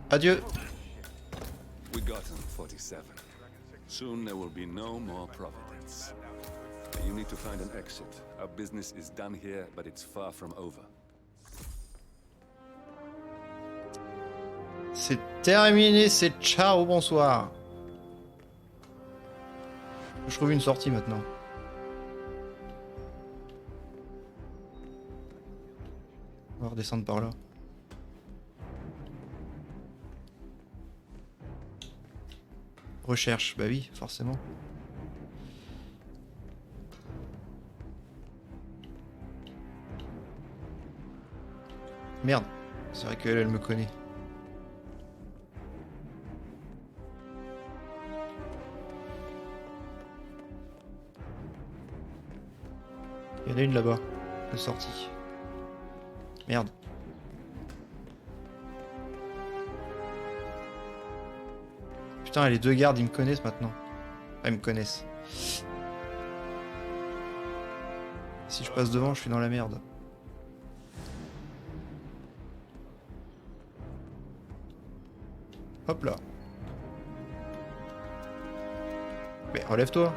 Adieu. We got him, 47. Soon there will be no more Providence. You need to find an exit. Our business is done here, but it's far from over. C'est terminé, c'est ciao, bonsoir. Je trouve une sortie maintenant. On va redescendre par là. Recherche, bah oui, forcément. Merde, c'est vrai qu'elle, elle me connaît. Il y en a une là-bas, de sortie. Merde. Putain, les deux gardes, ils me connaissent maintenant. Ah, ils me connaissent. Si je passe devant, je suis dans la merde. Hop là. Mais relève-toi.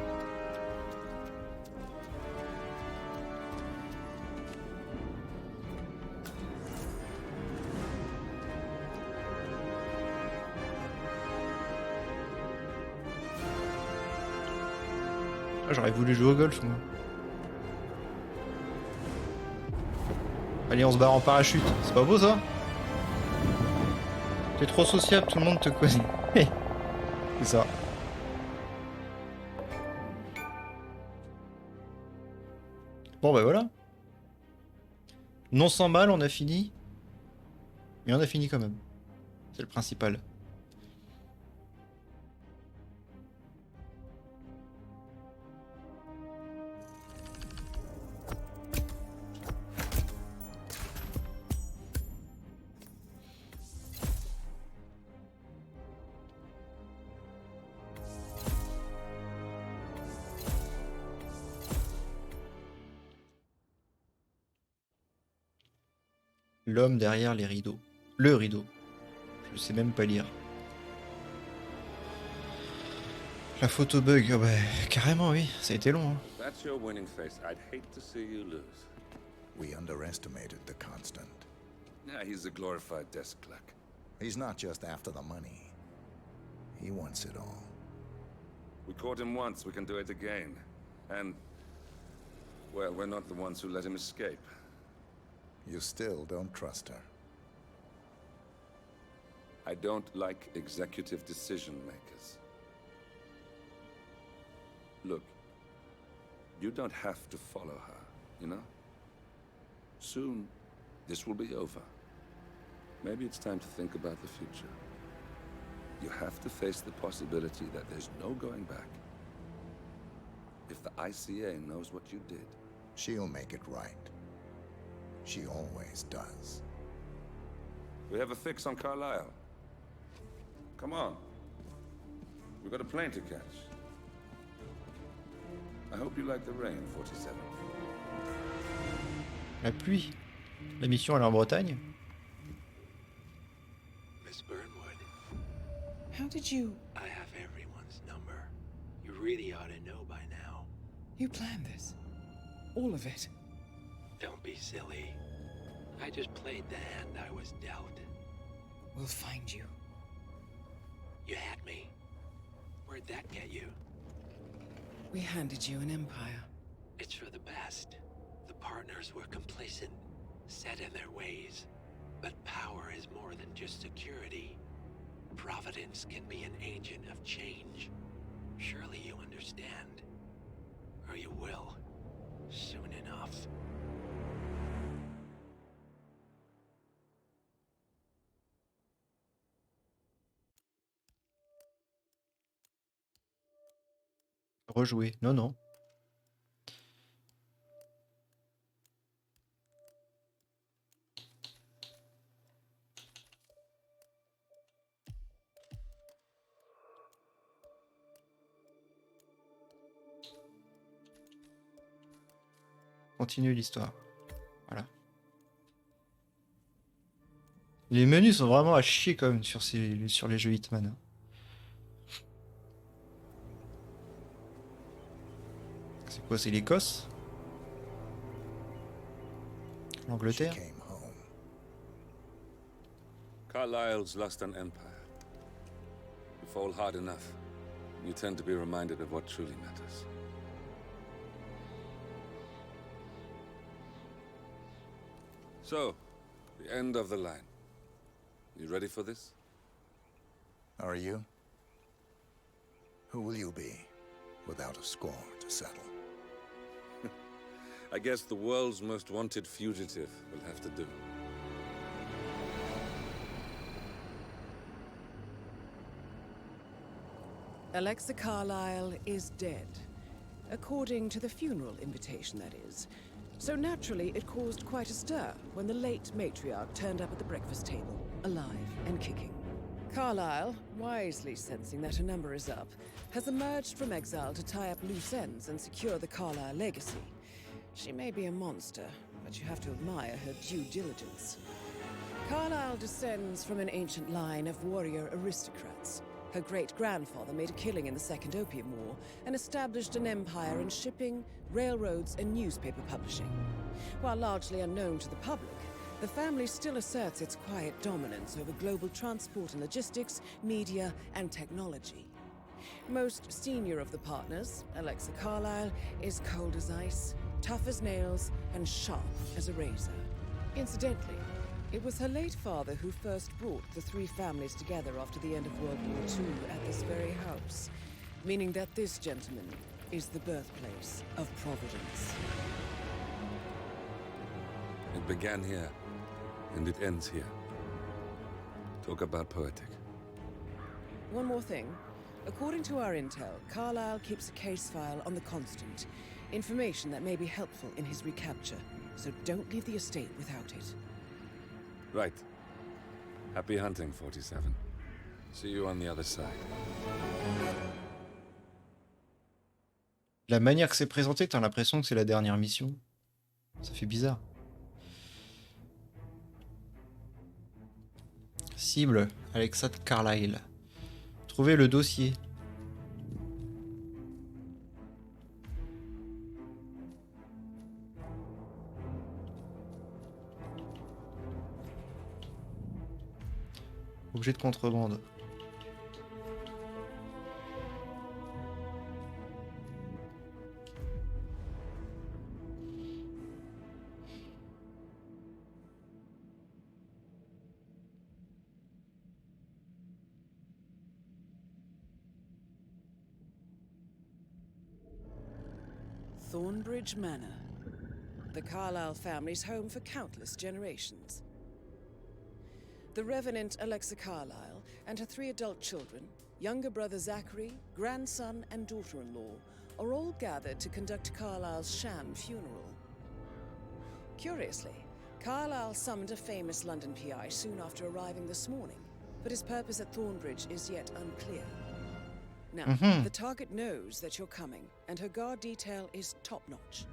Ah, j'aurais voulu jouer au golf, moi. Allez, on se barre en parachute. C'est pas beau, ça? T'es trop sociable, tout le monde te connaît. C'est ça. Bon, bah voilà. Non sans mal, on a fini. Mais on a fini quand même. C'est le principal. L'homme derrière les rideaux. Le rideau. Je sais même pas lire. La photo bug, oh bah, carrément oui, ça a été long. Hein. that's your winning face, I'd hate to see you lose. We underestimated the Constant. Yeah, he's a glorified desk clerk. He's not just after the money. He wants it all. We caught him once, we can do it again. And, well, we're not the ones who let him escape. You still don't trust her. I don't like executive decision makers. Look, you don't have to follow her, you know? Soon, this will be over. Maybe it's time to think about the future. You have to face the possibility that there's no going back. If the ICA knows what you did, she'll make it right. She always does. We have a fix on Carlisle. Come on. We've got a plane to catch. I hope you like the rain, 47. La pluie. La mission elle est en Bretagne. Miss Burnwood. How did you... I have everyone's number. You really ought to know by now. You planned this? All of it? Don't be silly. I just played the hand I was dealt. We'll find you. You had me. Where'd that get you? We handed you an empire. It's for the best. The partners were complacent, set in their ways. But power is more than just security. Providence can be an agent of change. Surely you understand. Or you will. Soon enough. Rejouer. Non, non. Continue l'histoire. Voilà. Les menus sont vraiment à chier quand même sur les jeux Hitman. C'est quoi, c'est l'Écosse? L'Angleterre? Carlisle's lost an empire. You fall hard enough, you tend to be reminded of what truly matters. So, the end of the line. You ready for this? Are you? Who will you be, without a score to settle? I guess the world's most wanted fugitive will have to do. Alexa Carlisle is dead. According to the funeral invitation, that is. So naturally, it caused quite a stir when the late matriarch turned up at the breakfast table, alive and kicking. Carlisle, wisely sensing that her number is up, has emerged from exile to tie up loose ends and secure the Carlisle legacy. She may be a monster, but you have to admire her due diligence. Carlisle descends from an ancient line of warrior aristocrats. Her great-grandfather made a killing in the Second Opium War and established an empire in shipping, railroads, and newspaper publishing. While largely unknown to the public, the family still asserts its quiet dominance over global transport and logistics, media, and technology. Most senior of the partners, Alexa Carlisle, is cold as ice, tough as nails, and sharp as a razor. Incidentally, it was her late father who first brought the three families together after the end of World War II at this very house, meaning that this gentleman is the birthplace of Providence. It began here, and it ends here. Talk about poetic. One more thing. According to our intel, Carlisle keeps a case file on the Constant. Information that may be helpful in his recapture, so don't leave the estate without it. Right. Happy hunting, 47. See you on the other side. La manière que c'est présenté, t'as l'impression que c'est la dernière mission. Ça fait bizarre. Cible, Alexa Carlisle. Trouvez le dossier. Objet de contrebande. Thornbridge Manor. The Carlyle family's home for countless generations. The Revenant Alexa Carlyle and her 3 adult children, younger brother Zachary, grandson and daughter-in-law, are all gathered to conduct Carlyle's sham funeral. Curiously, Carlyle summoned a famous London PI soon after arriving this morning, but his purpose at Thornbridge is yet unclear. Now, the target knows that you're coming, and her guard detail is top-notch.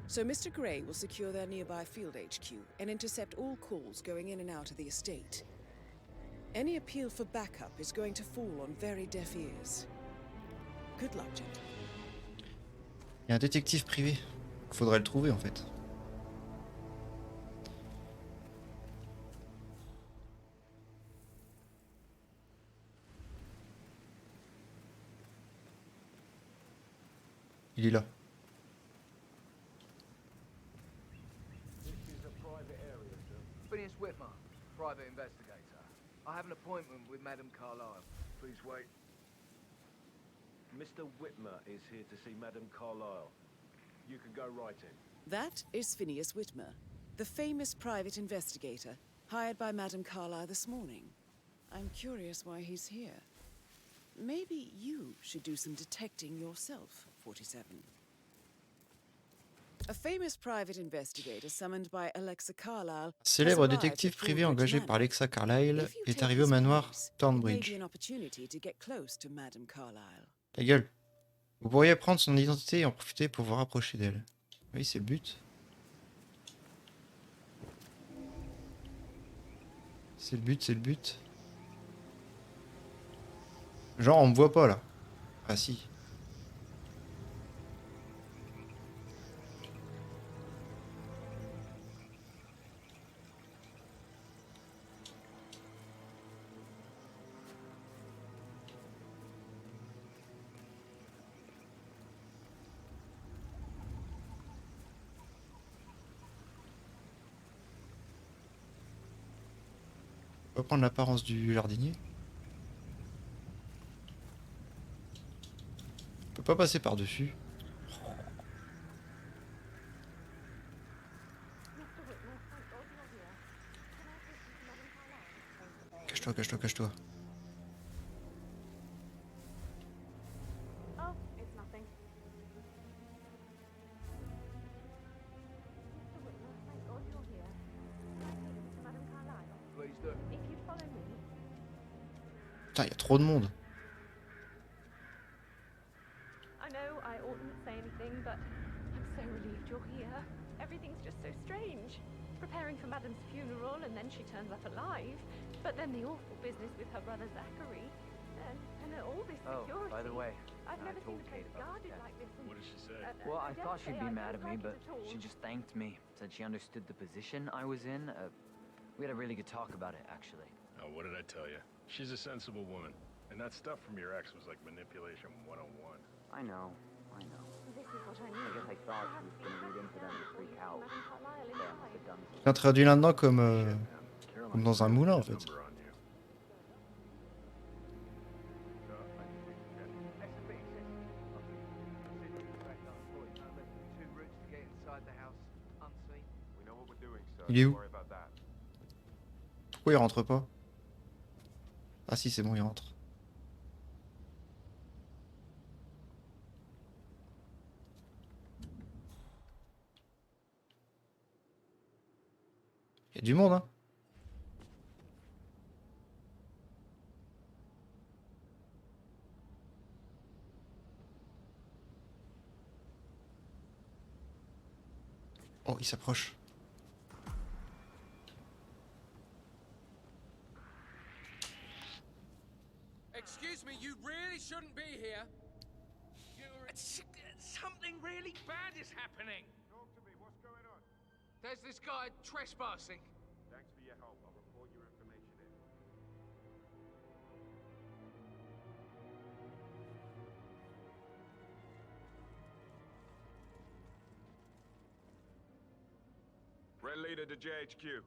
So Mr. Gray will secure their nearby field HQ and intercept all calls going in and out of the estate. Any appeal for backup is going to fall on very deaf ears. Good luck, gentlemen. Il y a un détective privé. Faudrait le trouver en fait. Il est là. Phineas Whitmer, private investigator. I have an appointment with Madame Carlyle. Please wait. Mr. Whitmer is here to see Madame Carlyle. You can go right in. That is Phineas Whitmer, the famous private investigator hired by Madame Carlyle this morning. I'm curious why he's here. Maybe you should do some detecting yourself, 47. A famous private investigator summoned by Alexa Carlyle. Célèbre détective privé engagé par Alexa Carlyle est arrivé au manoir Thornbridge. Ta gueule. Vous pourriez prendre son identité et en profiter pour vous rapprocher d'elle. Oui, c'est le but. C'est le but, c'est le but. Genre, on me voit pas là. Ah si. On va prendre l'apparence du jardinier. On peut pas passer par-dessus. Cache-toi, cache-toi, cache-toi. Oh, it's nothing. Mr. Whitmer, thank God you're here. Can I speak to Madame Carlyle? Please do. If you'd follow me. Putain, il y a trop de monde. I know I oughtn't say anything, but I'm so relieved you're here. Everything's just so strange. Preparing for Madame's funeral, and then she turns up alive. But then the awful business with her brother Zachary. And all this security. Oh, by the way, I've never seen told the place Kate about guarded the like this. What did she say? Well, I dare thought say she'd be I mad at don't me, like but it at all. she just thanked me. Said she understood the position I was in. We had a really good talk about it, actually. Oh, what did I tell you? She's a sensible woman. And that stuff from your ex was like manipulation 101. I know. This is what I I need. guess I thought she was going to read into them to freak out. Madame Carlyle They inside. must have done C'est introduit là-dedans comme dans un moulin en fait. Il est où? Pourquoi il rentre pas? Ah si, c'est bon, il rentre. Il y a du monde, hein? Oh, il s'approche. Excuse me, you really shouldn't be here. Something really bad is happening. Talk to me. What's going on? There's this guy trespassing. Thanks for your help. I'll report your information in. Red leader to JHQ.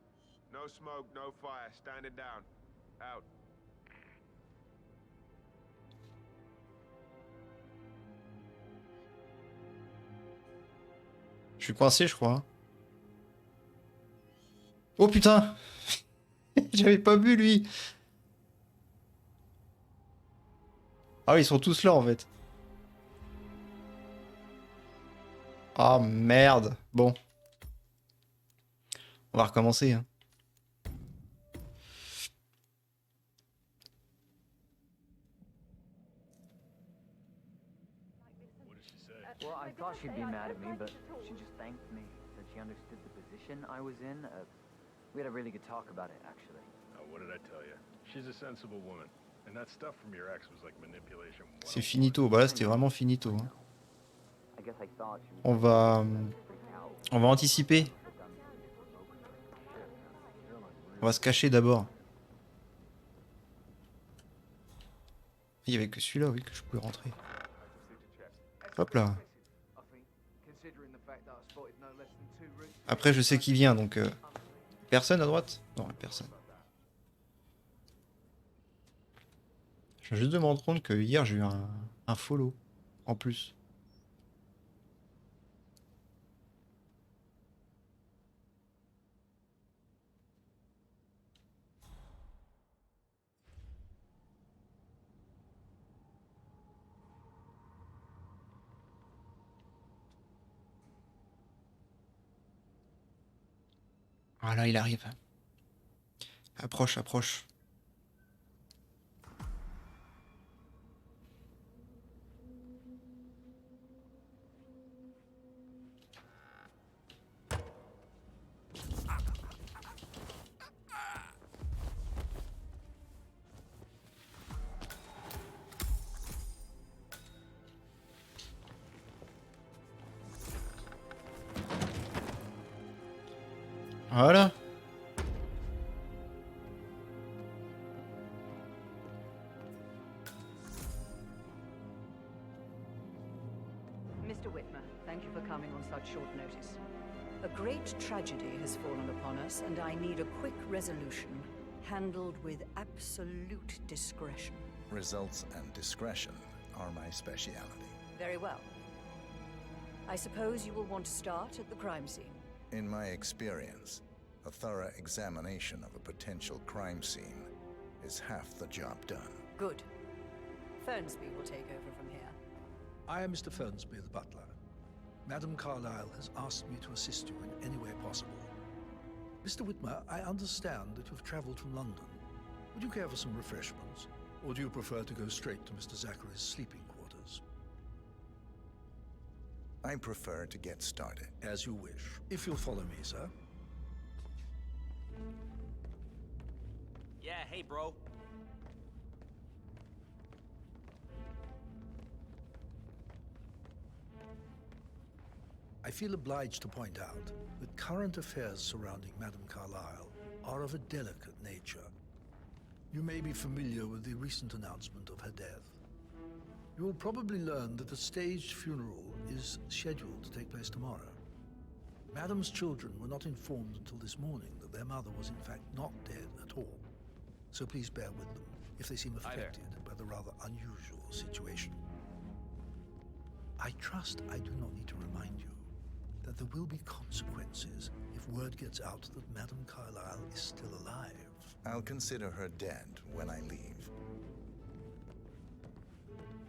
No smoke, no fire. Standing down. Out. Je suis coincé, je crois. Hein. Oh putain. J'avais pas vu lui. Ah oui, ils sont tous là en fait. Ah merde. Bon. On va recommencer. Hein. Well, I thought she'd be mad at me, but she just thanked me. Said she understood the position I was in. We had a really good talk about it, actually. Oh, what did I tell you? She's a sensible woman. And that stuff from your ex was like manipulation. C'est finito. Bah là, c'était vraiment finito. Hein. I guess I thought she was On va anticiper. On va se cacher d'abord. Il y avait que celui-là, oui, que je pouvais rentrer. Hop là. Après, je sais qui vient, donc... Personne à droite? Non, personne. Je viens juste de me rendre compte que hier, j'ai eu un follow. En plus. Voilà, il arrive. Approche, approche. Voilà. Mr. Whitmer, thank you for coming on such short notice. A great tragedy has fallen upon us, and I need a quick resolution, handled with absolute discretion. Results and discretion are my speciality. Very well. I suppose you will want to start at the crime scene. In my experience, a thorough examination of a potential crime scene is half the job done. Good. Fernsby will take over from here. I am Mr. Fernsby, the butler. Madam Carlyle has asked me to assist you in any way possible. Mr. Whitmer, I understand that you've traveled from London. Would you care for some refreshments? Or do you prefer to go straight to Mr. Zachary's sleeping quarters? I prefer to get started. As you wish. If you'll follow me, sir. Yeah, hey, bro. I feel obliged to point out that current affairs surrounding Madame Carlyle are of a delicate nature. You may be familiar with the recent announcement of her death. You will probably learn that a staged funeral is scheduled to take place tomorrow. Madame's children were not informed until this morning that their mother was in fact not dead at all. So please bear with them if they seem affected by the rather unusual situation. I trust I do not need to remind you that there will be consequences if word gets out that Madame Carlyle is still alive. I'll consider her dead when I leave.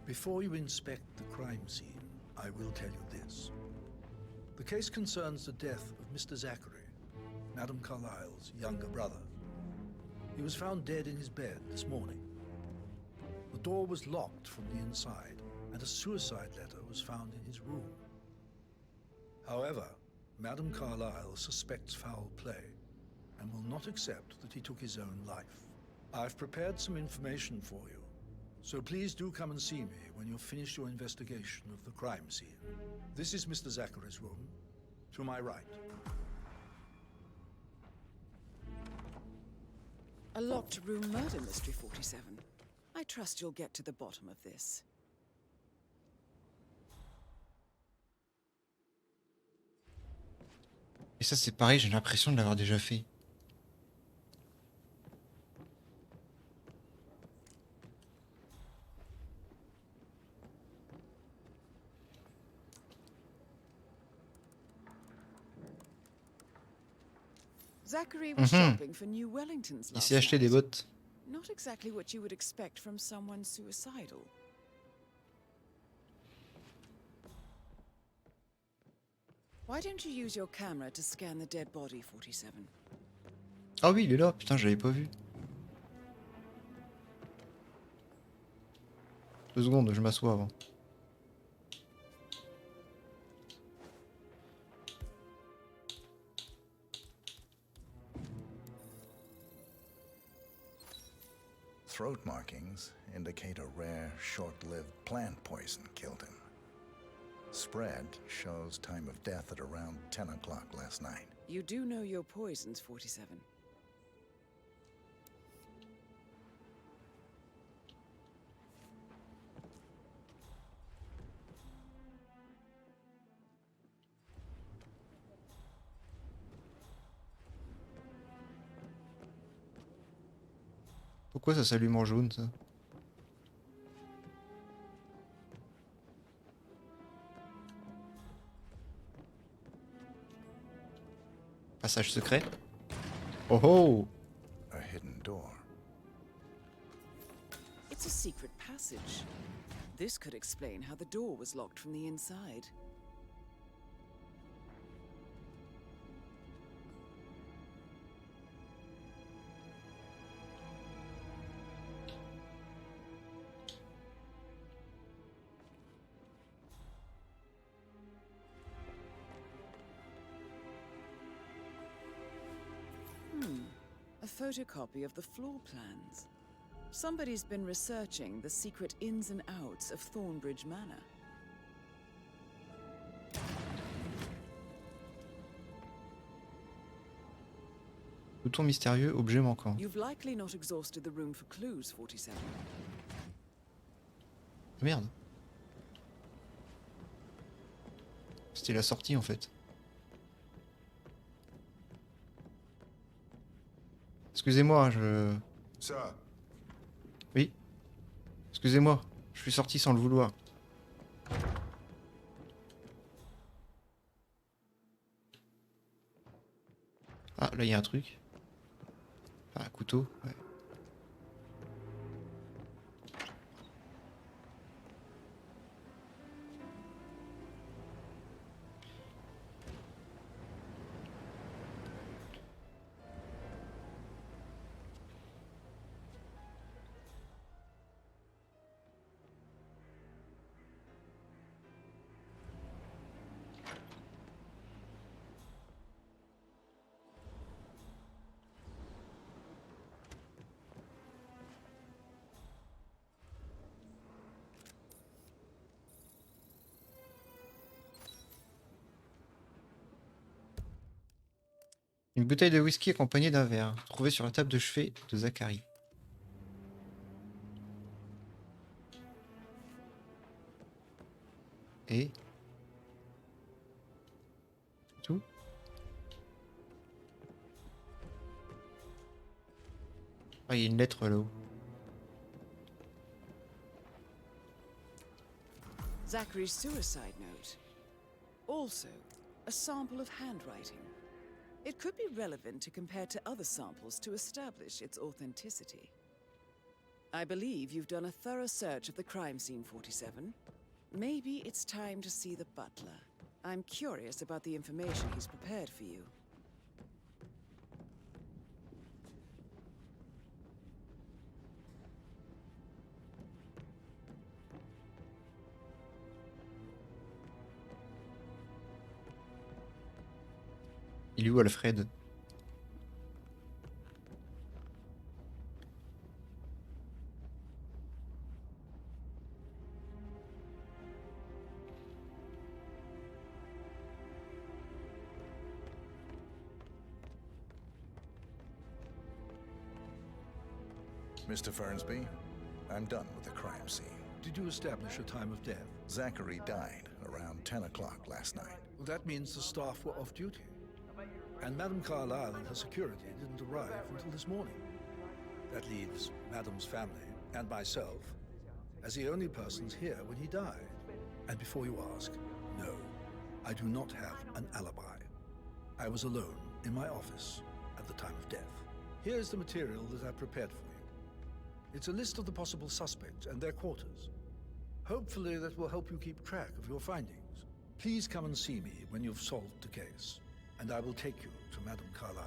Before you inspect the crime scene, I will tell you this. The case concerns the death of Mr. Zachary, Madame Carlyle's younger brother. He was found dead in his bed this morning. The door was locked from the inside, and a suicide letter was found in his room. However, Madame Carlyle suspects foul play and will not accept that he took his own life. I've prepared some information for you, so please do come and see me when you've finished your investigation of the crime scene. This is Mr. Zachary's room, to my right. A locked room murder mystery, 47. I trust you'll get to the bottom of this. Et ça c'est pareil, j'ai l'impression de l'avoir déjà fait. Zachary was shopping for new Wellingtons Il last s'est acheté des night. bottes. Not exactly what you would expect from someone suicidal. Why don't you use your camera to scan the dead body, 47? Ah oui, il est là, putain, j'avais pas vu. 2 secondes, je m'assois avant. Throat markings indicate a rare, short-lived plant poison killed him. Spread shows time of death at around 10 o'clock last night. You do know your poisons, 47. Pourquoi ça s'allume en jaune, ça? Passage secret. Oh oh! A hidden door. It's a secret passage. This could explain how the door was locked from the inside. A photocopy of the floor plans. Somebody's been researching the secret ins and outs of Thornbridge Manor. Bouton mystérieux, objet manquant. You've likely not exhausted the room for clues, 47. Merde. C'était la sortie en fait. Excusez-moi, Ça. Oui. Excusez-moi, je suis sorti sans le vouloir. Ah, là il y a un truc. Ah, un couteau, ouais. Une bouteille de whisky accompagnée d'un verre, trouvée sur la table de chevet de Zachary. Et... c'est tout? Ah, il y a une lettre là-haut. Zachary's suicide note. Also, a sample of handwriting. It could be relevant to compare to other samples to establish its authenticity. I believe you've done a thorough search of the crime scene, 47. Maybe it's time to see the butler. I'm curious about the information he's prepared for you. Il est où Alfred? Mr. Fernsby, I'm done with the crime scene. Did you establish a time of death? Zachary died around 10 o'clock last night. Well, that means the staff were off duty. And Madame Carlyle and her security didn't arrive until this morning. That leaves Madame's family and myself as the only persons here when he died. And before you ask, no, I do not have an alibi. I was alone in my office at the time of death. Here's the material that I prepared for you. It's a list of the possible suspects and their quarters. Hopefully that will help you keep track of your findings. Please come and see me when you've solved the case, and I will take you to Madame Carlyle.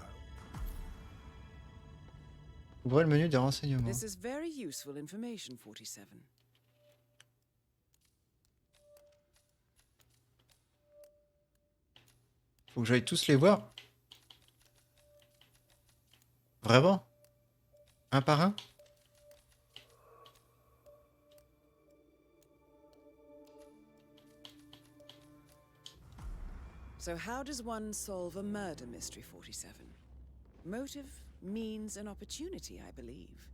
Ouvrez le menu des renseignements. This is very useful information, 47. Faut que j'aille tous les voir. Vraiment? Un par un? So how does one solve a murder mystery, 47? Motive, means, and opportunity, I believe.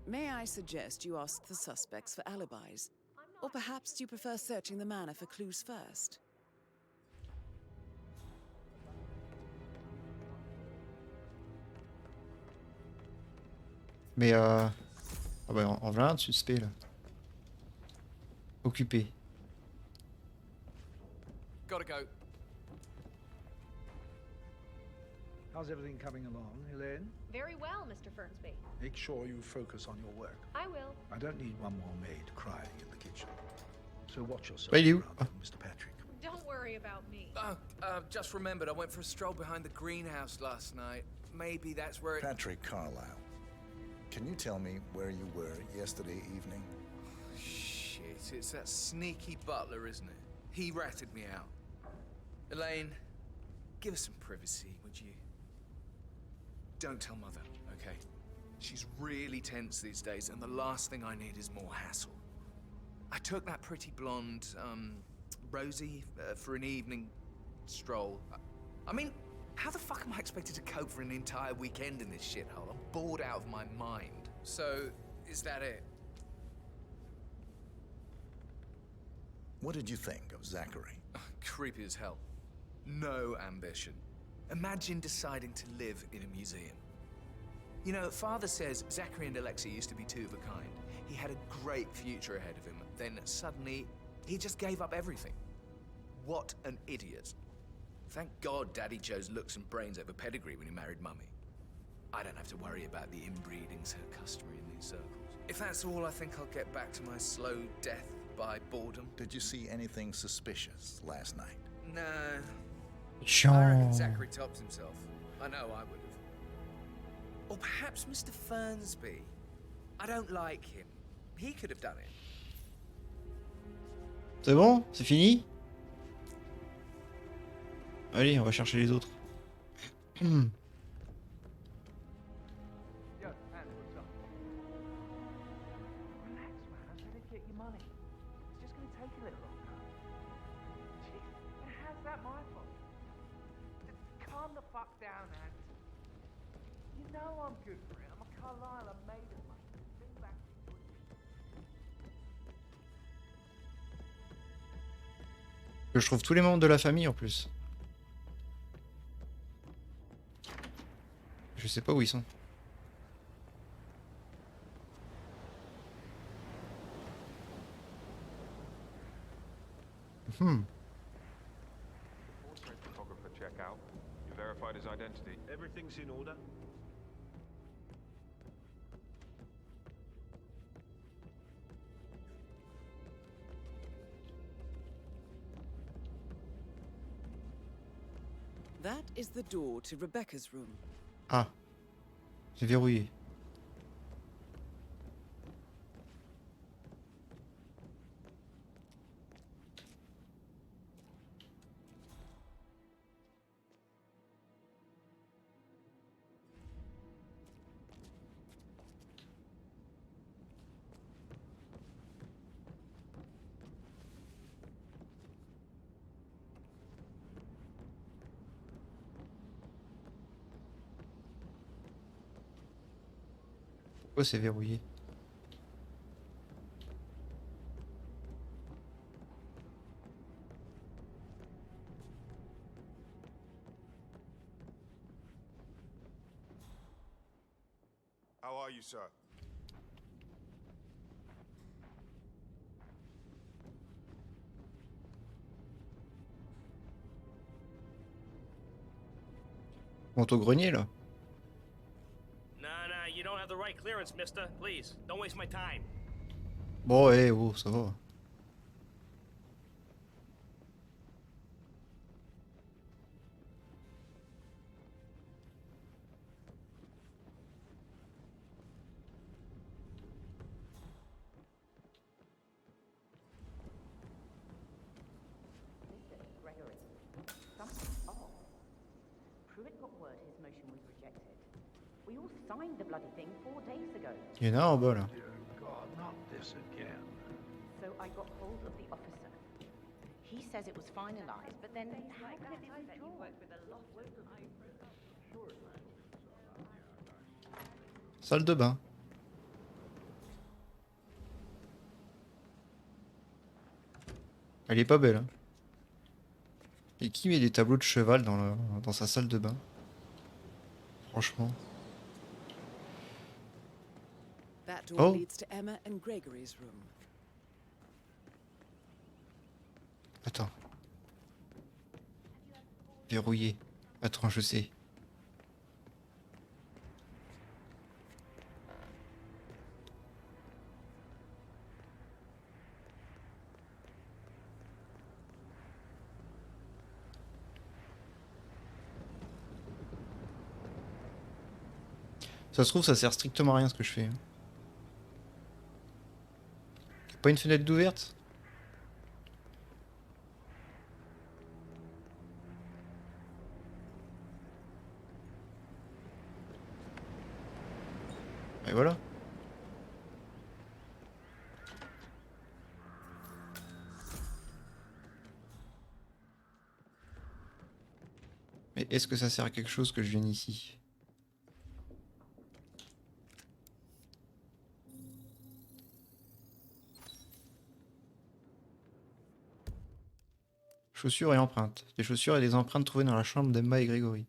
May I suggest you ask the suspects for alibis? Or perhaps you prefer searching the manor for clues first? Mais ah bah en voilà un de suspect là. Occupé. Gotta go. How's everything coming along, Elaine? Very well, Mr. Fernsby. Make sure you focus on your work. I will. I don't need one more maid crying in the kitchen. So watch yourself Wait, you? around, Mr. Patrick. Don't worry about me. Just remembered I went for a stroll behind the greenhouse last night. Maybe that's where it... Patrick Carlyle, can you tell me where you were yesterday evening? Shit, it's that sneaky butler, isn't it? He ratted me out. Elaine, give us some privacy, would you? Don't tell Mother, okay? She's really tense these days, and the last thing I need is more hassle. I took that pretty blonde, Rosie, for an evening stroll. I mean, how the fuck am I expected to cope for an entire weekend in this shithole? I'm bored out of my mind. So, is that it? What did you think of Zachary? Creepy as hell. No ambition. Imagine deciding to live in a museum. You know, Father says Zachary and Alexei used to be two of a kind. He had a great future ahead of him. Then suddenly, he just gave up everything. What an idiot. Thank God Daddy chose looks and brains over pedigree when he married Mummy. I don't have to worry about the inbreeding so customary in these circles. If that's all, I think I'll get back to my slow death by boredom. Did you see anything suspicious last night? No. Chiant. I reckon Zachary tops himself. I know I would have. Or perhaps Mr. Fernsby. I don't like him. He could have done it. C'est bon? C'est fini? Allez, on va chercher les autres. Yo, man, what's up? Relax, man. I'm trying to get your money. It's just gonna take a little longer. Jeez, and how's that my fault? Calm the fuck down, Ant. You know I'm good for it. I'm a Carlyle. I'm made of money. Think back to your... Que je trouve tous les membres de la famille en plus. Je sais pas où ils sont. Portrait photographer check out. You verified his identity. Everything's in order. That is the door to Rebecca's room. Ah. C'est verrouillé. Pourquoi c'est verrouillé? are you, sir? Monte au grenier là. Nah, you don't have the right clearance, mister. Please, don't waste my time. Bon, oh, ça va. Gregory, something's off. Pruitt got word his motion was rejected. We all signed the bloody thing 4 days ago. Il y en a un en bas là. God, not this again. So I got hold of the officer. He says it was finalized, but then how can it be withdrawn? Salle de bain. Elle est pas belle, hein. Et qui met des tableaux de cheval dans sa salle de bain? Franchement. That door Oh. leads to Emma and Gregory's room. Attends. Verrouillé. Attends, je sais. Ça se trouve, ça sert strictement à rien ce que je fais. Pas une fenêtre d'ouverte? Et voilà. Mais est-ce que ça sert à quelque chose que je vienne ici? Chaussures et empreintes. Des chaussures et des empreintes trouvées dans la chambre d'Emma et Grégory.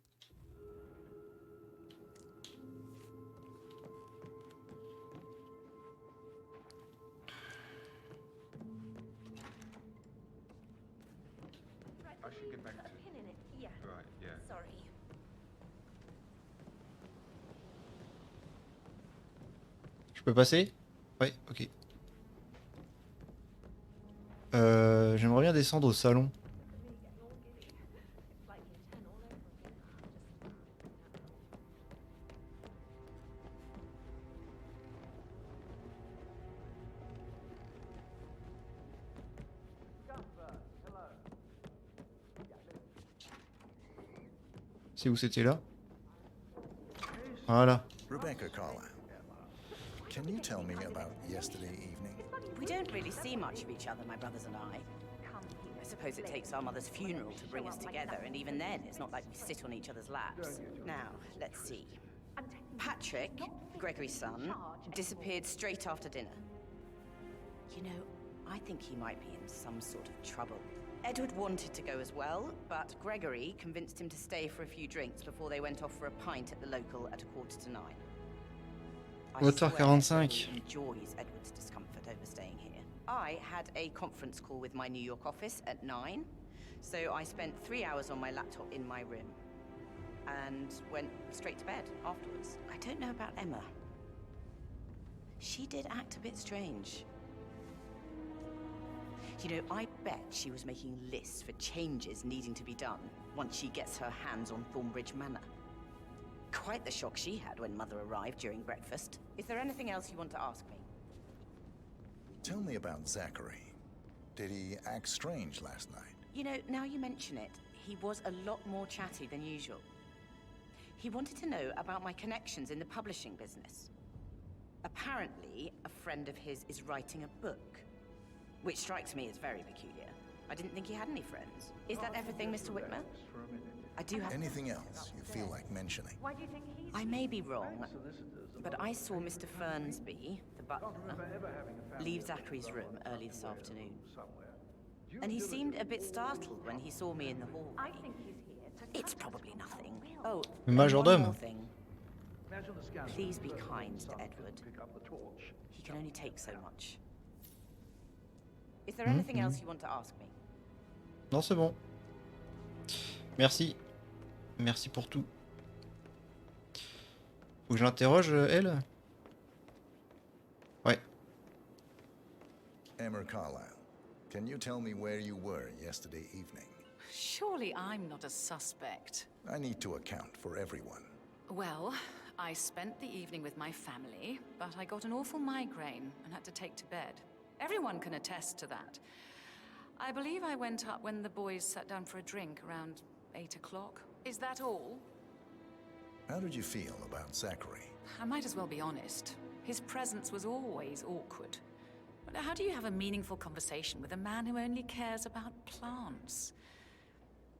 I should get back to... Pin in it. Yeah. Right, yeah. Sorry. Je peux passer? Ouais, ok. J'aimerais bien descendre au salon. C'est où c'était là? Voilà. Rebecca Carlisle, can you tell me about yesterday evening? We don't really see much of each other, my brothers and I. I suppose it takes our mother's funeral to bring us together, and even then, it's not like we sit on each other's laps. Now, let's see. Patrick, Gregory's son, disappeared straight after dinner. You know, I think he might be in some sort of trouble. Edward wanted to go as well, but Gregory convinced him to stay for a few drinks before they went off for a pint at the local at 8:45. Moteur 45. Enjoys Edward's discomfort over staying here. I had a conference call with my New York office at 9, so I spent 3 hours on my laptop in my room and went straight to bed afterwards. I don't know about Emma. She did act a bit strange. You know, I bet she was making lists for changes needing to be done once she gets her hands on Thornbridge Manor. Quite the shock she had when Mother arrived during breakfast. Is there anything else you want to ask me? Tell me about Zachary. Did he act strange last night? You know, now you mention it, he was a lot more chatty than usual. He wanted to know about my connections in the publishing business. Apparently, a friend of his is writing a book, which strikes me as very peculiar. I didn't think he had any friends. Is that everything, Mr. Whitmer? I do have... Anything else you feel like mentioning? Why do you think he's... I may be wrong, but I saw Mr. Fernsby, the butler, leave Zachary's room early this afternoon. And he seemed a bit startled when he saw me in the hallway. I think he's here to... It's probably nothing. Oh, Le and one majordome. more thing. Please be kind to Edward. He can only take so much. Is there anything else you want to ask me? Non, c'est bon. Merci. Merci pour tout. Faut que je l'interroge, elle? Ouais. Emma Carlyle, can you tell me where you were yesterday evening? Surely I'm not a suspect. I need to account for everyone. Well, I spent the evening with my family, but I got an awful migraine and had to take to bed. Everyone can attest to that. I believe I went up when the boys sat down for a drink around 8 o'clock. Is that all? How did you feel about Zachary? I might as well be honest. His presence was always awkward. But how do you have a meaningful conversation with a man who only cares about plants?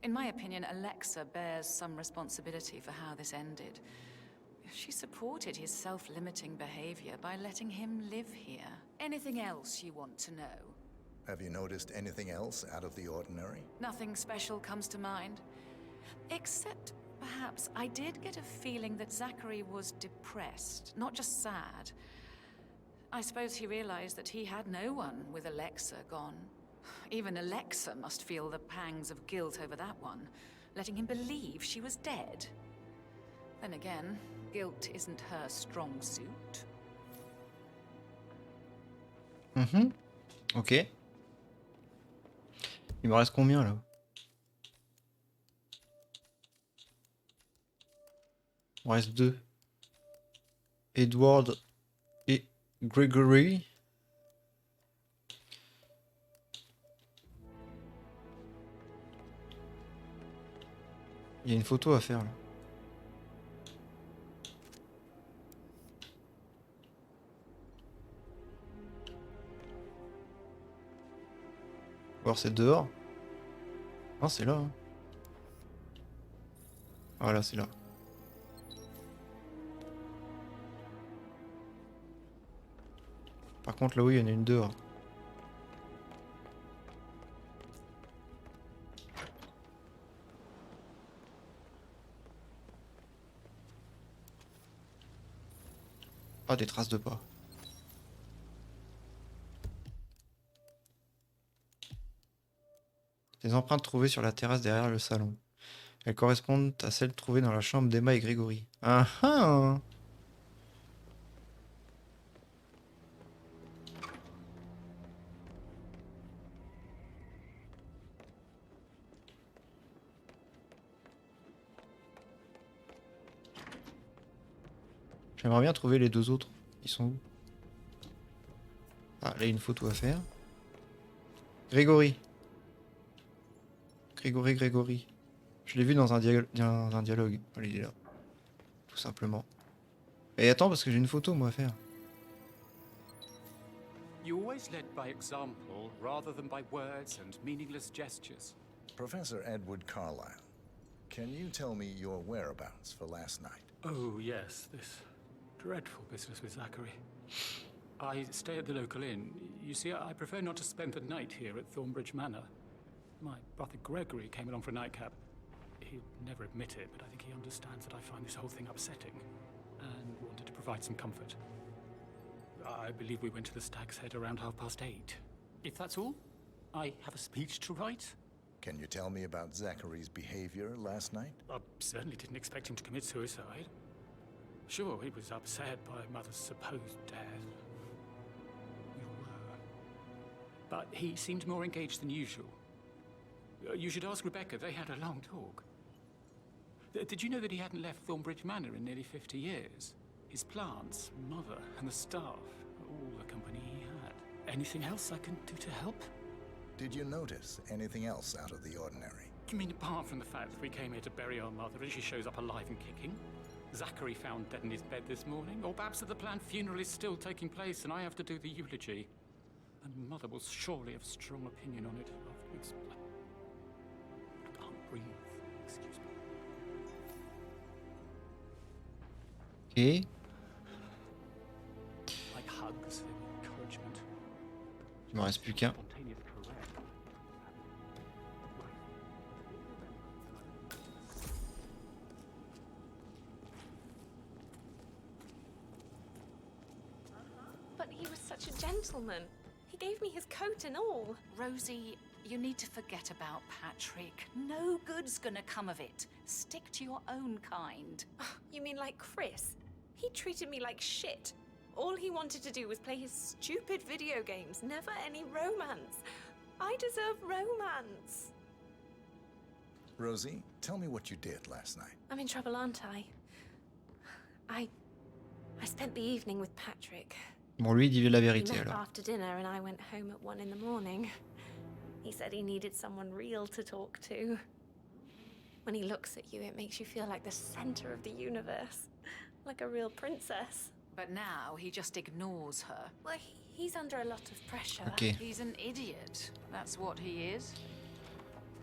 In my opinion, Alexa bears some responsibility for how this ended. She supported his self-limiting behavior by letting him live here. Anything else you want to know? Have you noticed anything else out of the ordinary? Nothing special comes to mind. Except, perhaps, I did get a feeling that Zachary was depressed, not just sad. I suppose he realized that he had no one with Alexa gone. Even Alexa must feel the pangs of guilt over that one, letting him believe she was dead. Then again, guilt isn't her strong suit. Ok. Il me reste combien là? Il me reste 2. Edward et Gregory. Il y a une photo à faire là. Ou alors c'est dehors. Non, c'est là. Hein. Voilà, c'est là. Par contre, là où il y en a une dehors. Ah, des traces de pas. Des empreintes trouvées sur la terrasse derrière le salon. Elles correspondent à celles trouvées dans la chambre d'Emma et Grégory. Ah ah! J'aimerais bien trouver les 2 autres. Ils sont où? Ah, là, il y a une photo à faire. Grégory. Grégory. Je l'ai vu dans un dialogue. Allez, il est là. Tout simplement. Et attends, parce que j'ai une photo, moi, à faire. You always led by example rather than by words and meaningless gestures. Professor Edward Carlyle, can you tell me your whereabouts for last night? Oh, yes, this dreadful business with Zachary. I stay at the local inn. You see, I prefer not to spend the night here at Thornbridge Manor. My brother Gregory came along for a nightcap. He'll never admit it, but I think he understands that I find this whole thing upsetting and wanted to provide some comfort. I believe we went to the Stag's Head around 8:30. If that's all, I have a speech to write. Can you tell me about Zachary's behavior last night? I certainly didn't expect him to commit suicide. Sure, he was upset by Mother's supposed death. We all were. But he seemed more engaged than usual. You should ask Rebecca. They had a long talk. Did you know that he hadn't left Thornbridge Manor in nearly 50 years? His plants, Mother, and the staff, all the company he had. Anything else I can do to help? Did you notice anything else out of the ordinary? You mean apart from the fact that we came here to bury our mother and she shows up alive and kicking? Zachary found dead in his bed this morning? Or perhaps that the planned funeral is still taking place and I have to do the eulogy? And Mother will surely have strong opinion on it after we explain. I can't breathe. Excuse me. Ok. Like hugs and encouragement. Il m'en reste plus qu'un. He was such a gentleman. He gave me his coat and all. Rosie, you need to forget about Patrick. No good's gonna come of it. Stick to your own kind. You mean like Chris? He treated me like shit. All he wanted to do was play his stupid video games, never any romance. I deserve romance. Rosie, tell me what you did last night. I'm in trouble, aren't I? I spent the evening with Patrick. Bon, lui, il dit la We vérité, met alors. after dinner and I went home at 1 in the morning. He said he needed someone real to talk to. When he looks at you, it makes you feel like the center of the universe. Like a real princess. But now he just ignores her. Well, he's under a lot of pressure. Ok. He's an idiot. That's what he is.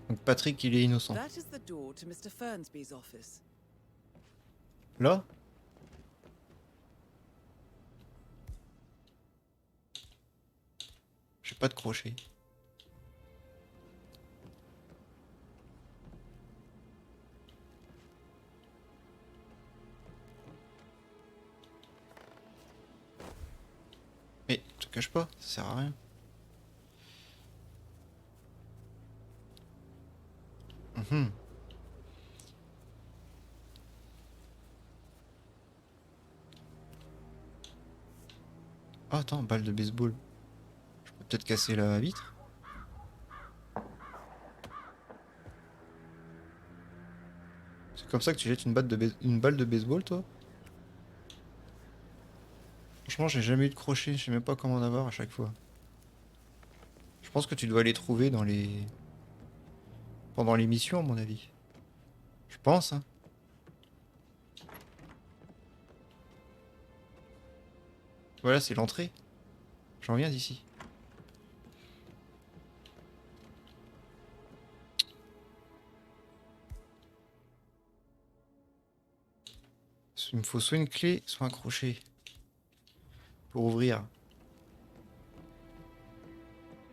Donc Patrick, il est innocent. That is the door to Mr. Fernsby's office. Là? J'ai pas de crochet. Mais te cache pas, ça sert à rien. Mhm. Ah, attends, balle de baseball. Je peux peut-être casser la vitre. C'est comme ça que tu jettes une balle de baseball, toi? Franchement, j'ai jamais eu de crochet, je sais même pas comment en avoir à chaque fois. Je pense que tu dois les trouver dans les... pendant l'émission, à mon avis. Je pense, hein. Voilà, c'est l'entrée. J'en viens d'ici. Il me faut soit une clé, soit un crochet. Pour ouvrir.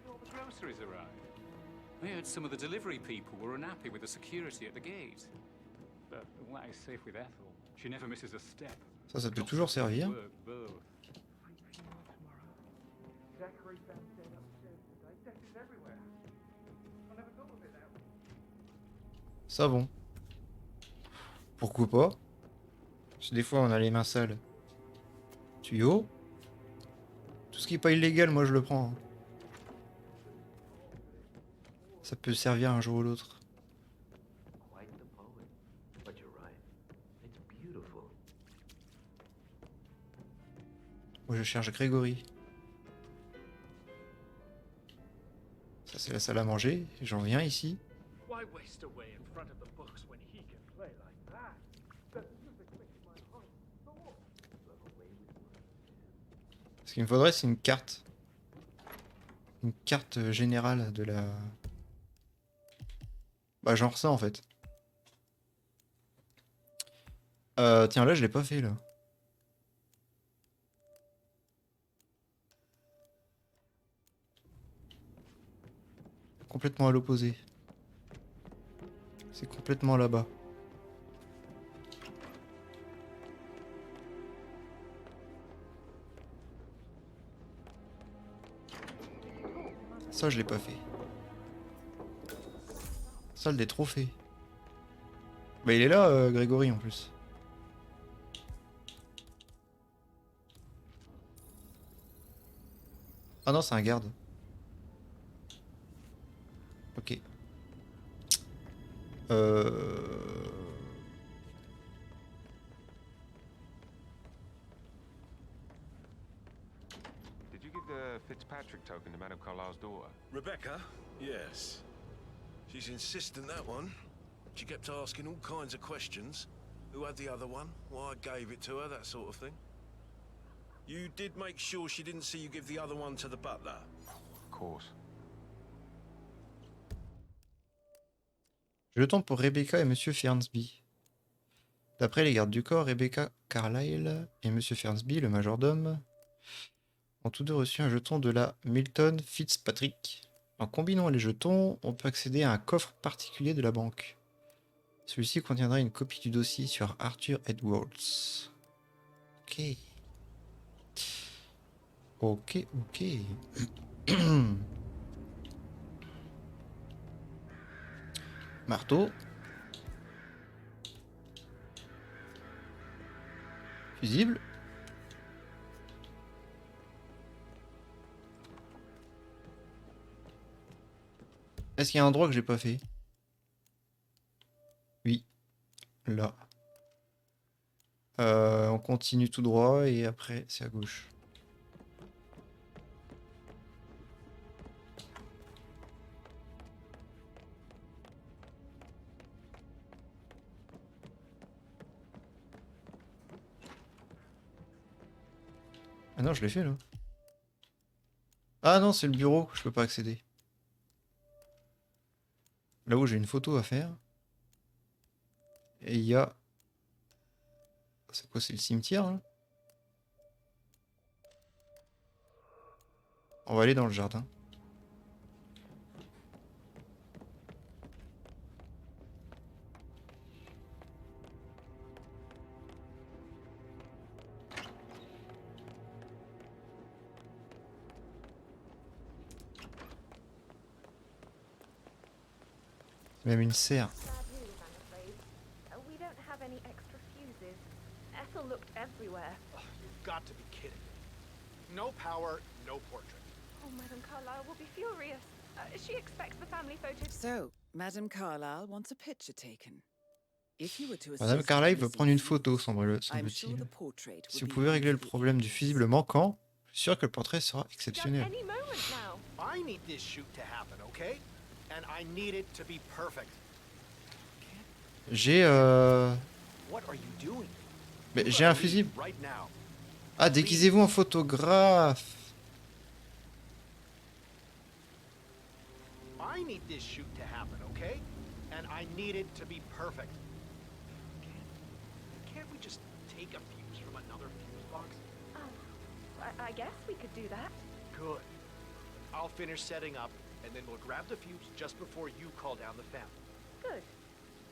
All the groceries arrived. I heard some of the delivery people were unhappy with the security at the gate. But what is safe with Ethel? She never misses a step. Ça peut toujours servir. Zachary found dead upstairs today. Death is everywhere. I never thought of it that way. Savon. Pourquoi pas? Parce que des fois on a les mains sales. Tuyau. Tout ce qui est pas illégal, moi je le prends. Hein. Ça peut servir un jour ou l'autre. Quite the poet. But you're right. It's beautiful. Moi je cherche Grégory. Ça c'est la salle à manger. J'en viens ici. Why waste away in front of the books when he can play like that? The music makes my heart soar. Ce qu'il me faudrait, c'est une carte. Une carte générale de la... Bah genre ça en fait. Tiens, là je l'ai pas fait là. Complètement à l'opposé. C'est complètement là-bas. Ça, je l'ai pas fait. Salle des trophées. Bah, il est là, Grégory, en plus. Ah non, c'est un garde. Ok. Did you give the Fitzpatrick token to Madame Carlisle's daughter? Rebecca? Yes. She's insistent, that one. She kept asking all kinds of questions. Who had the other one? Why I gave it to her, that sort of thing. You did make sure she didn't see you give the other one to the butler? Of course. Jeton pour Rebecca et Monsieur Fernsby. D'après les gardes du corps, Rebecca Carlyle et Monsieur Fernsby, le majordome, ont tous deux reçu un jeton de la Milton Fitzpatrick. En combinant les jetons, on peut accéder à un coffre particulier de la banque. Celui-ci contiendra une copie du dossier sur Arthur Edwards. Ok. Ok, ok. Marteau. Fusible. Est-ce qu'il y a un endroit que j'ai pas fait? Oui. Là. On continue tout droit et après c'est à gauche. Ah non, je l'ai fait là. Ah non, c'est le bureau, je peux pas accéder. Là où j'ai une photo à faire. Et il y a... C'est quoi, c'est le cimetière là? On va aller dans le jardin. Même une serre. Bad news, I'm afraid. We don't have any extra fuses. Ethel looked everywhere. You've got to be kidding. No power, no portrait. Oh, Madame Carlyle will be furious. She expects the family photos. So, Madame Carlyle wants a picture taken. If you were to Madame assist Carlyle in veut this prendre une issue, photo, I'm sure semble-t-il. the portrait Si would vous be pouvez régler le easily problème du fusible manquant, je suis sûr que le portrait sera exceptionnel. Any moment now. I need this shoot to happen, okay? And I need it to be perfect. J'ai What are you doing? Mais j'ai un fusible. Right now. Ah, déguisez-vous en photographe. I need this shoot to happen, okay? And I need it to be perfect. Can't we just take a fuse from another fuse box? I guess we could do that. Good. I'll finish setting up, and then we'll grab the fuse just before you call down the family. Good.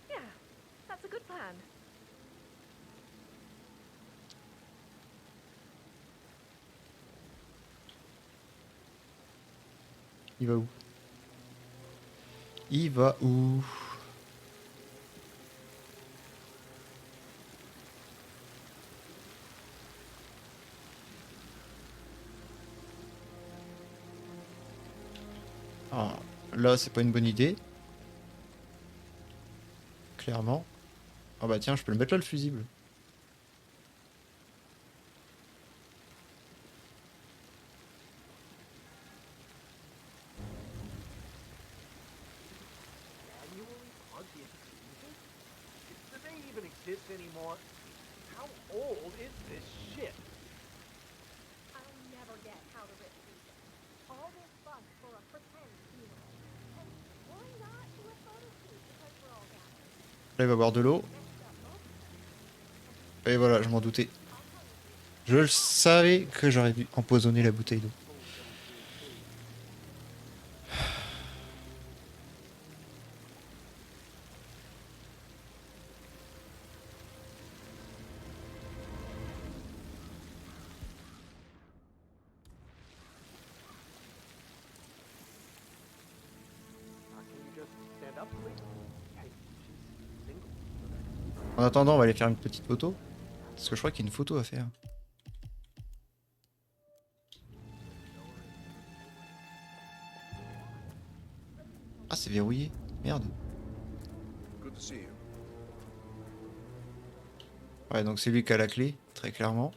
Yeah, that's a good plan. Il va où? Il va où? Ah, là, c'est pas une bonne idée. Clairement. Ah bah tiens, je peux le mettre là, le fusible. Manually plug the fuses? Do they even exist anymore? How old is this shit? I'll never get how to rip fuses. All this fuss for a pretend funeral. And why not do a photo shoot because we're all gathered? Là, il va boire de l'eau. Et voilà, je m'en doutais. Je le savais que j'aurais dû empoisonner la bouteille d'eau. Can you just stand up, please? Hey, she's single. En attendant, on va aller faire une petite photo. Parce que je crois qu'il y a une photo à faire. Ah, c'est verrouillé. Merde. Good to see you. Ouais, donc c'est lui qui a la clé, très clairement.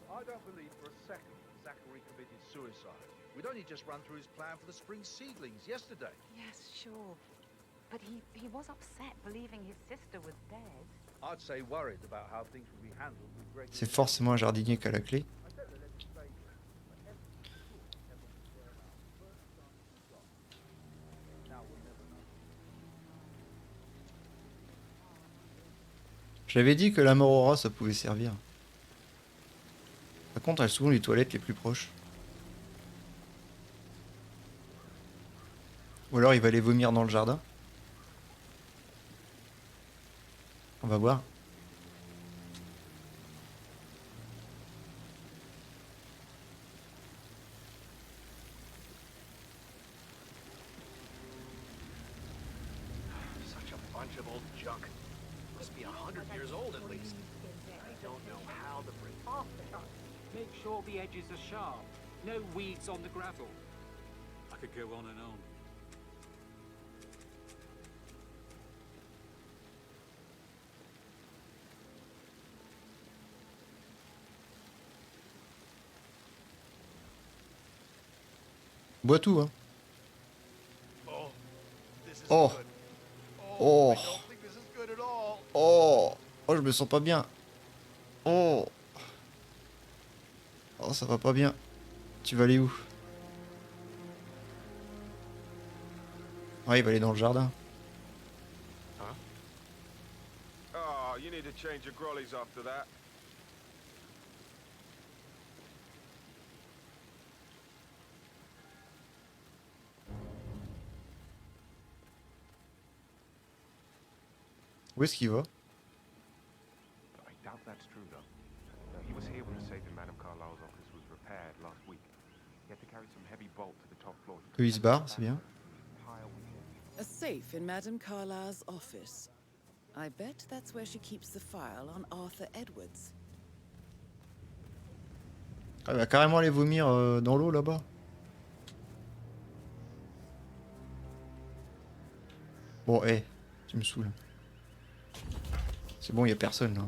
I don't believe for a second Zachary committed suicide. We'd only just run through his plan for the spring seedlings yesterday. Yes, sure. But he was upset believing his sister was dead. I'd say worried about how things would be handled with Greg. C'est forcément un jardinier qui a la clé. J'avais dit que la Morora ça pouvait servir. Par contre, elle a souvent les toilettes les plus proches. Ou alors il va les vomir dans le jardin. On va voir. bunch of old junk. Must be 100 years old at least. I don't know how the brick. Make sure the edges are sharp. No weeds on the gravel. I could go on and on. Bois tout, hein. Oh, this is Oh. good. Oh. I don't think this is good at all. Oh. Oh, je me sens pas bien. Oh. Oh, ça va pas bien. Tu vas aller où? Ouais, il va aller dans le jardin. Huh? Oh, you need to change your grollies after that. Où est-ce qu'il va? I doubt that's true, though. He was here when the safe in Madame Carlyle's office was repaired last week. He had to carry some heavy bolt to the top floor. Eux, il se barre, c'est bien. A safe in Madame Carlyle's office. I bet that's where she keeps the file on Arthur Edwards. Ah, il va carrément aller vomir dans l'eau là-bas. Bon, hé, tu me saoules. C'est bon, il y a personne là.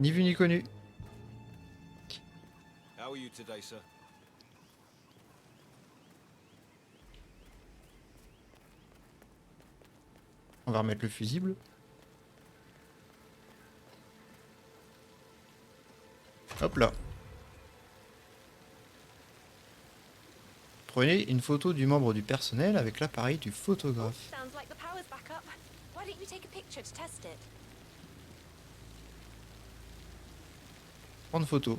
Ni vu ni connu. How are you today, sir? On va remettre le fusible. Hop là. Prenez une photo du membre du personnel avec l'appareil du photographe. Sounds like the power's back up. Why don't you take a picture to test it? Prendre photo.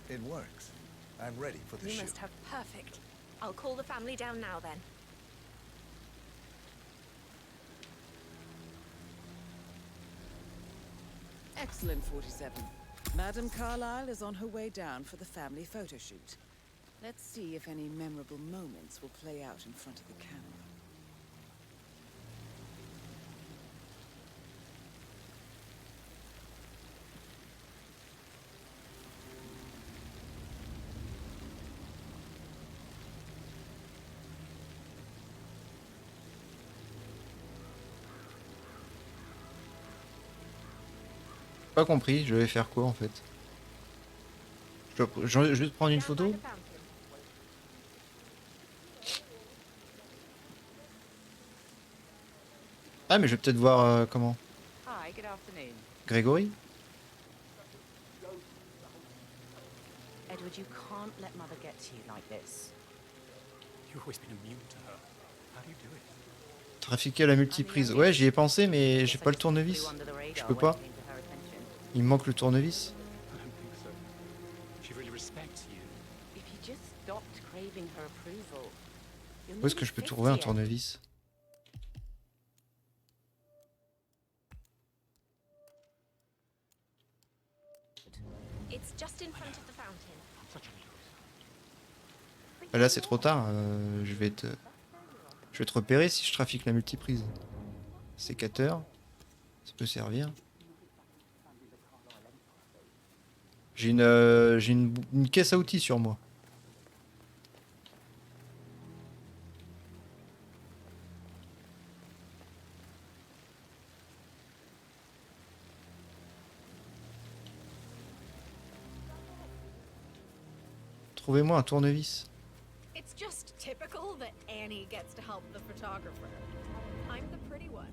It works. I'm ready for the You shoot. must have perfect. I'll call the family down now then. Excellent, 47. Madame Carlyle is on her way down for the family photo shoot. Let's see if any memorable moments will play out in front of the camera. Pas compris, je vais faire quoi en fait? Je vais te prendre une photo? Ah mais je vais peut-être voir comment? Hi, good afternoon. Grégory? Edward, you can't let Mother get to you like this. You've always been immune to her. How do you do it? Trafiquer à la multiprise. Ouais, j'y ai pensé mais j'ai pas le tournevis. Je peux pas. Il me manque le tournevis. I don't think so. She really respects you. If you just stopped craving her approval, you'll Où est-ce que je peux trouver un tournevis? It's just in front of the fountain. Ah, là c'est trop tard. Je vais te repérer si je trafique la multiprise. Sécateur. Ça peut servir. J'ai une caisse à outils sur moi. Trouvez-moi un tournevis. It's just typical that Annie gets to help the photographer. I'm the pretty one.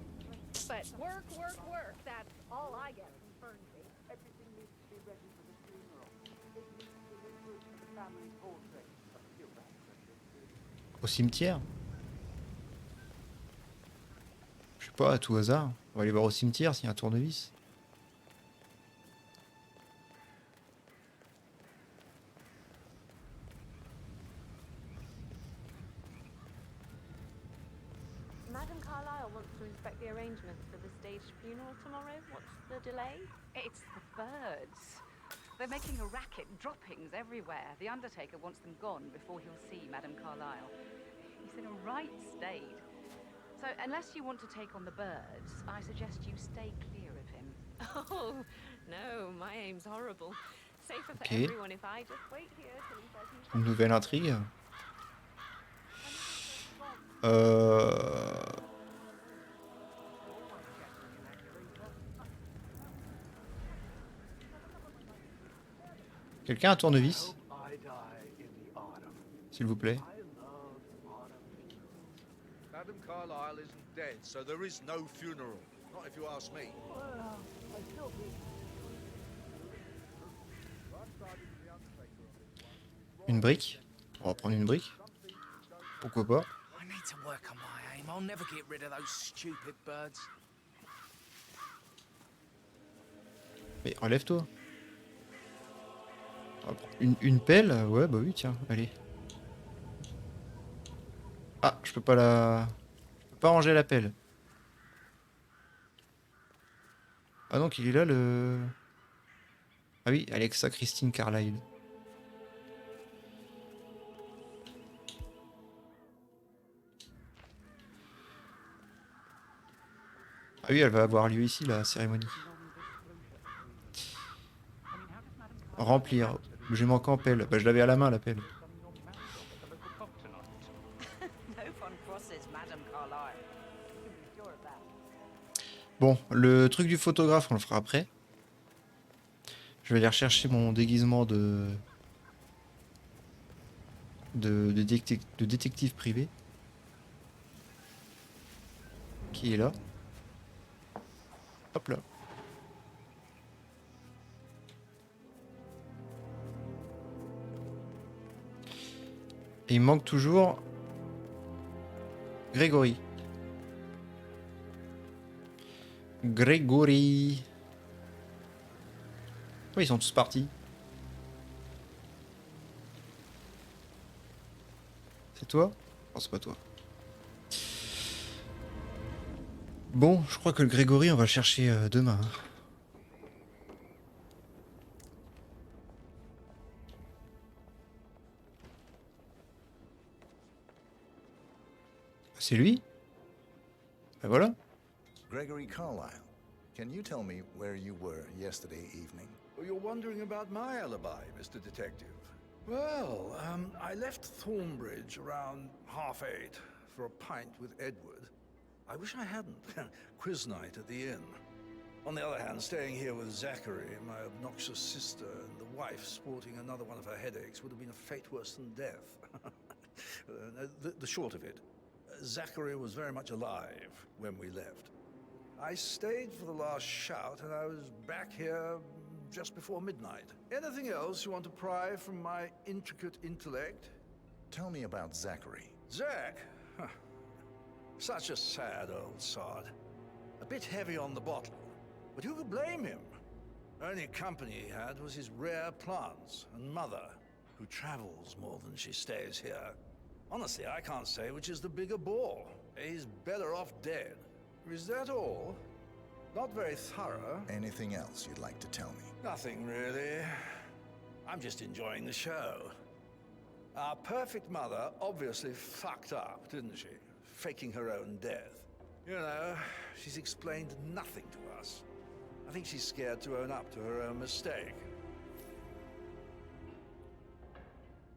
But work, work, work. That's all I get from Fernsey. Everything needs to be ready for the funeral. It needs to be good for the family portrait. Feel that. Au cimetière? Je sais pas, à tout hasard. On va aller voir au cimetière s'il y a un tournevis. Madame Carlyle wants to inspect the arrangements for the staged funeral tomorrow. What's the delay? It's the birds. They're making a racket, droppings everywhere. The Undertaker wants them gone before he'll see Madame Carlyle. He's in a right state. So, unless you want to take on the birds, I suggest you stay clear of him. Oh, no, my aim's horrible. Safer for Ok. everyone if I just wait here till he says he's... Une nouvelle intrigue. Quelqu'un a un tournevis? S'il vous plaît. Madame Carlyle isn't dead, so there is no funeral. Not if you ask me. Une brique? On va prendre une brique. Pourquoi pas? I need to work on my aim. I'll never get rid of those stupid birds. Mais relève-toi. On va prendre une pelle? Ouais, bah oui, tiens, allez. Ah, je peux pas la... Je peux pas ranger la pelle. Ah donc il est là le... Ah oui, Alexa Christine Carlyle. Ah oui, elle va avoir lieu ici, la cérémonie. Remplir. J'ai manqué en pelle. Bah je l'avais à la main, la pelle. Bon, le truc du photographe, on le fera après. Je vais aller rechercher mon déguisement de détective privé. Qui est là. Hop là. Et il me manque toujours Grégory. Grégory. Oui, ils sont tous partis. C'est toi? Non, c'est pas toi. Bon, je crois que le Grégory, on va le chercher demain. C'est lui? Ben voilà. Gregory Carlyle, can you tell me where you were yesterday evening? You're wondering about my alibi, Mr. Detective. Well, I left Thornbridge around 8:30 for a pint with Edward. I wish I hadn't. Quiz night at the inn. On the other hand, staying here with Zachary, my obnoxious sister, and the wife sporting another one of her headaches would have been a fate worse than death. The short of it, Zachary was very much alive when we left. I stayed for the last shout, and I was back here just before midnight. Anything else you want to pry from my intricate intellect? Tell me about Zachary. Zach? Huh. Such a sad old sod. A bit heavy on the bottle, but who could blame him? Only company he had was his rare plants and mother, who travels more than she stays here. Honestly, I can't say which is the bigger ball. He's better off dead. Is that all? Not very thorough. Anything else you'd like to tell me? Nothing really. I'm just enjoying the show. Our perfect mother obviously fucked up, didn't she? Faking her own death. You know, she's explained nothing to us. I think she's scared to own up to her own mistake.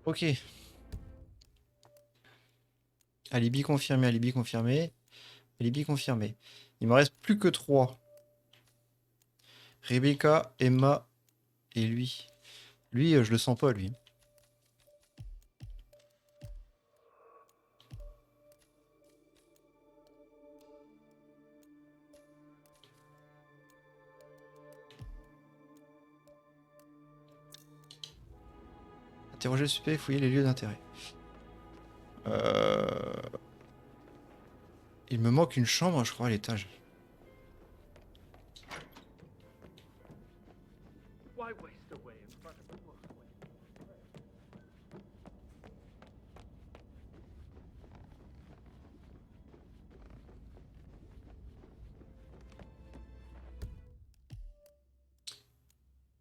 Ok. Alibi confirmé, alibi confirmé. Alibi confirmé. Il me reste plus que 3. Rebecca, Emma et lui. Lui, je le sens pas, lui. Interroger le suspect, fouiller les lieux d'intérêt. Il me manque une chambre, je crois, à l'étage. Why waste away in front of a walkway?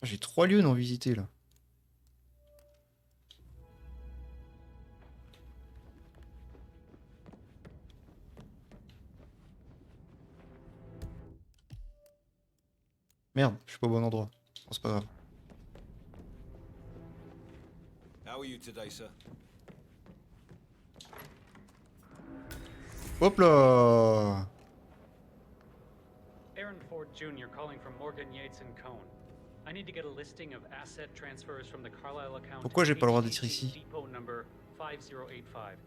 J'ai 3 lieux non visités là. Merde, je suis pas au bon endroit. Bon, c'est pas grave. How are you today, sir? Hop là! Aaron Ford Jr. calling from Morgan Yates and Cohn. I need to get a listing of asset transfers from the Carlisle account. Pourquoi j'ai pas le droit d'être ici? Depot number 5085.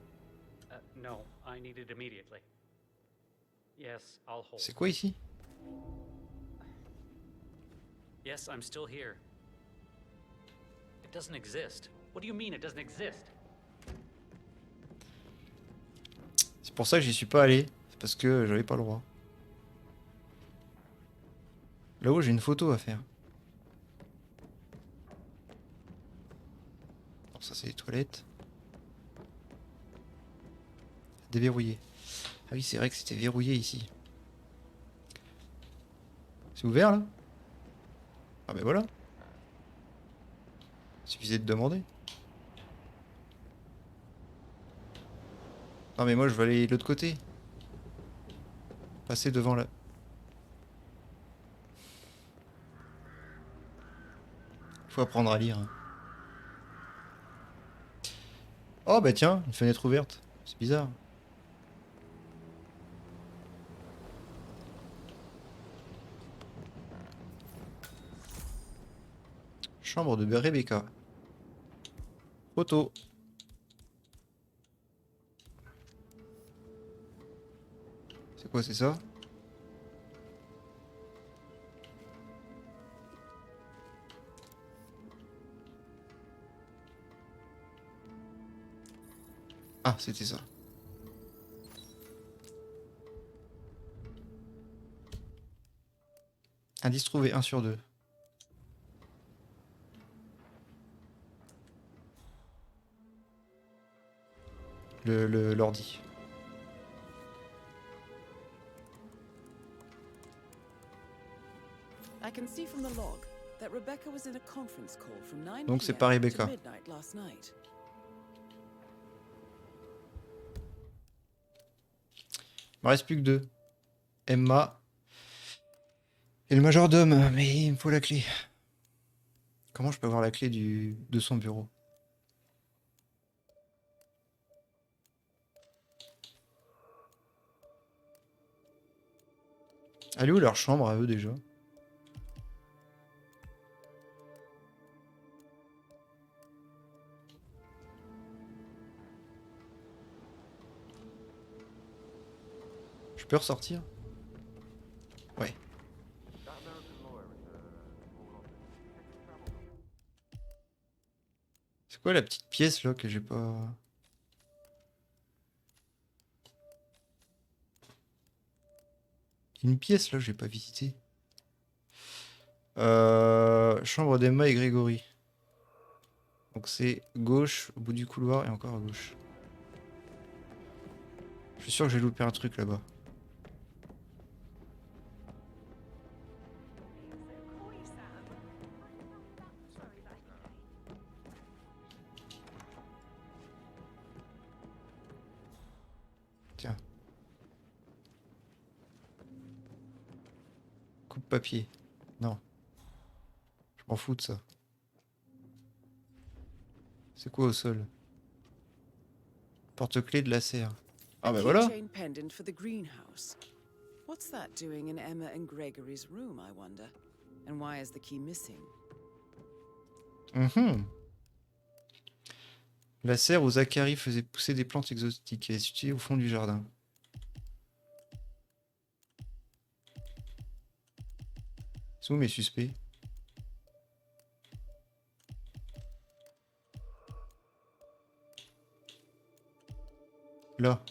No, I need it immediately. Yes, I'll hold. C'est quoi ici? Yes, I'm still here. It doesn't exist. What do you mean it doesn't exist? C'est pour ça que j'y suis pas allé. C'est parce que j'avais pas le droit. Là-haut, j'ai une photo à faire. Bon, ça, c'est les toilettes. Déverrouillé. Ah oui, c'est vrai que c'était verrouillé ici. C'est ouvert là? Ah ben voilà. Suffisait de demander. Non mais moi je veux aller de l'autre côté. Passer devant là. Faut apprendre à lire. Oh bah tiens, une fenêtre ouverte. C'est bizarre. Chambre de Rebecca. Photo. C'est quoi, c'est ça? Ah, c'était ça. Indice trouvé 1 sur 2. L'ordi. I can see from the log that Rebecca was in a conference call from 9 Donc c'est p.m. pas Rebecca. to midnight last night. Il me reste plus que 2. Emma et le majordome, mais il me faut la clé. Comment je peux avoir la clé de son bureau? Elle est où leur chambre à eux déjà? Je peux ressortir? Ouais. C'est quoi la petite pièce là que j'ai pas... Une pièce là que j'ai pas visitée. Chambre d'Emma et Grégory. Donc c'est gauche, au bout du couloir et encore à gauche. Je suis sûr que j'ai loupé un truc là-bas. Tiens. Coupe-papier. Non. Je m'en fous de ça. C'est quoi au sol? Porte-clés de la serre. Ah bah voilà. Keychain pendant for the greenhouse. What's that doing in Emma and Gregory's room, I wonder? And why is the key missing? La serre où Zachary faisait pousser des plantes exotiques. Elle est située au fond du jardin. C'est où mes suspects? Là.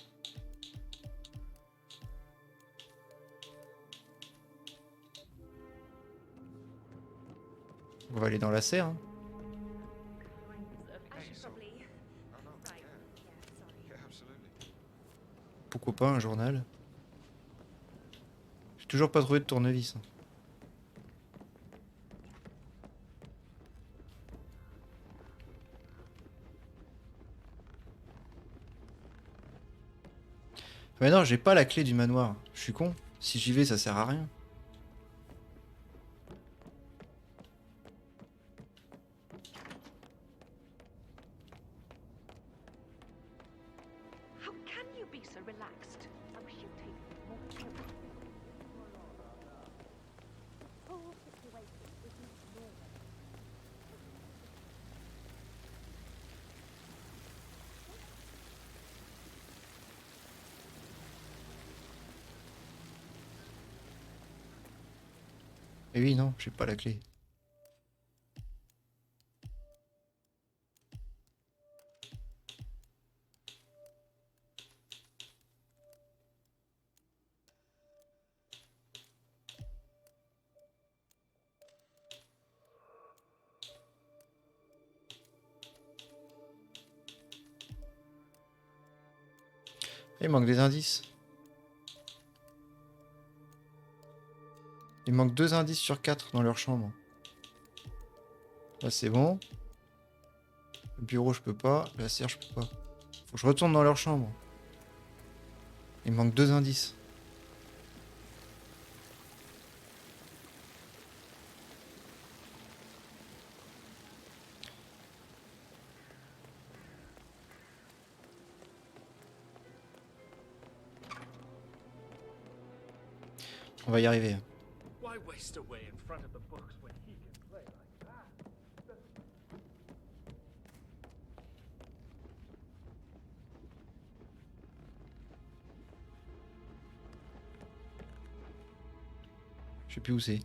On va aller dans la serre. Hein. Pourquoi pas un journal? J'ai toujours pas trouvé de tournevis. Hein. Mais non, j'ai pas la clé du manoir. Je suis con. Si j'y vais, ça sert à rien. How can you be so relaxed? I wish you'd take more care. Whole situation isn't normal. Et oui, non, j'ai pas la clé. Il manque des indices. Il manque 2 indices sur 4 dans leur chambre. Là, c'est bon. Le bureau, je peux pas. La serre, je peux pas. Faut que je retourne dans leur chambre. Il manque 2 indices. On va y arriver. Why waste away in front of the books when he can play like that? Je sais plus où c'est.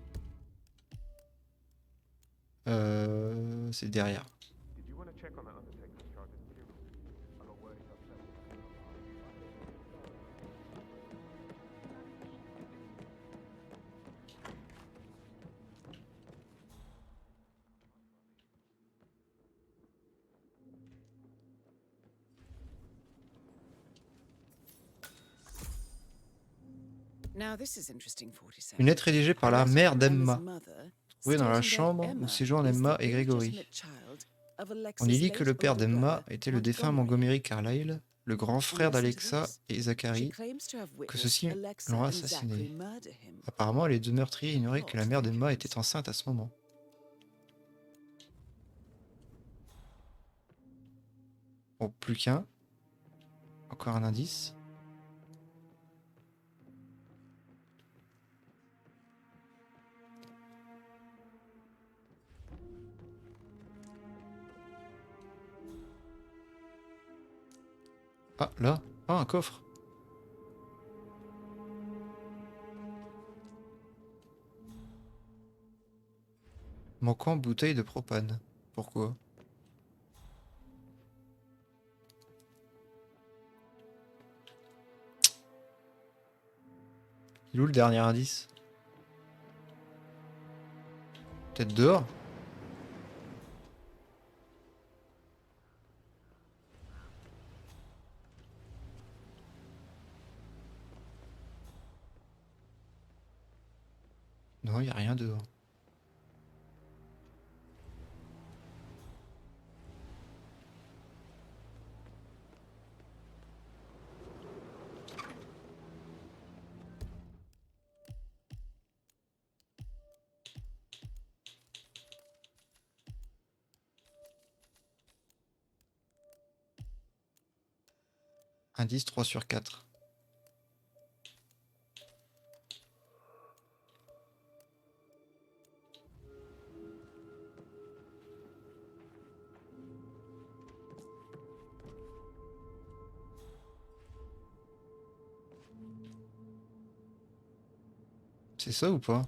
C'est derrière. Did you want to check on that undertaker's charge at the funeral? I got word he's upset with Now this is interesting, 47. Une lettre rédigée par la mère d'Emma, trouvée dans la stating that chambre Emma où séjournent is Emma the et Gregory. illegitimate child of On Alexa's y lit que le late père older d'Emma brother, était le défunt Montgomery. Montgomery Carlyle, le grand frère And listen to d'Alexa this. et She Zachary, claims to have que witnessed ceux-ci Alexa l'ont and assassiné. Zachary murder him. Apparemment, les deux meurtriers ignoraient que la mère d'Emma était enceinte à ce moment. Bon, plus qu'un. Encore un indice. Ah, là. Ah, un coffre. Manquant bouteille de propane. Pourquoi? Il est où le dernier indice? Peut-être dehors? Non, il n'y a rien dehors. Indice 3 sur 4. C'est ça ou pas?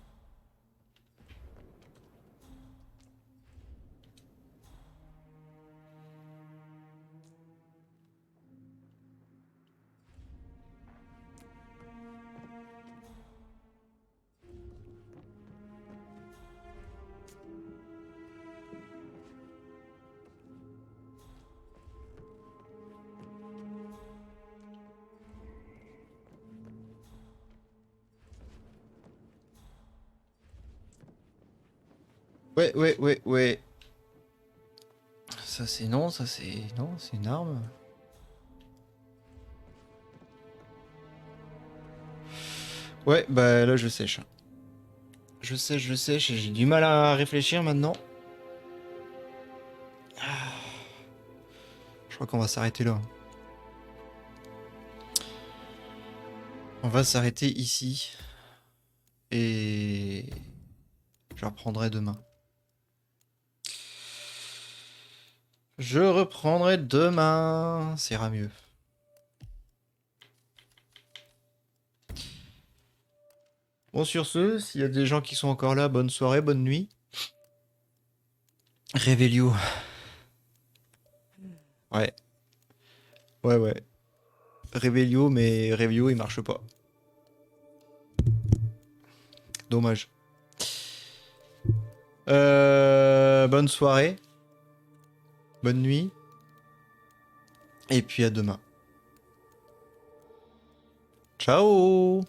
Ouais. Ça c'est non, ça c'est... Non, c'est une arme. Ouais, bah là je sèche. Je sèche et j'ai du mal à réfléchir maintenant. Ah. Je crois qu'on va s'arrêter là. On va s'arrêter ici. Et je reprendrai demain. Je reprendrai demain. Ça ira mieux. Bon, sur ce, s'il y a des gens qui sont encore là, bonne soirée, bonne nuit. Réveillou. Ouais. Ouais. Réveillou, mais Réveillou, il marche pas. Dommage. Bonne soirée. Bonne nuit. Et puis à demain. Ciao!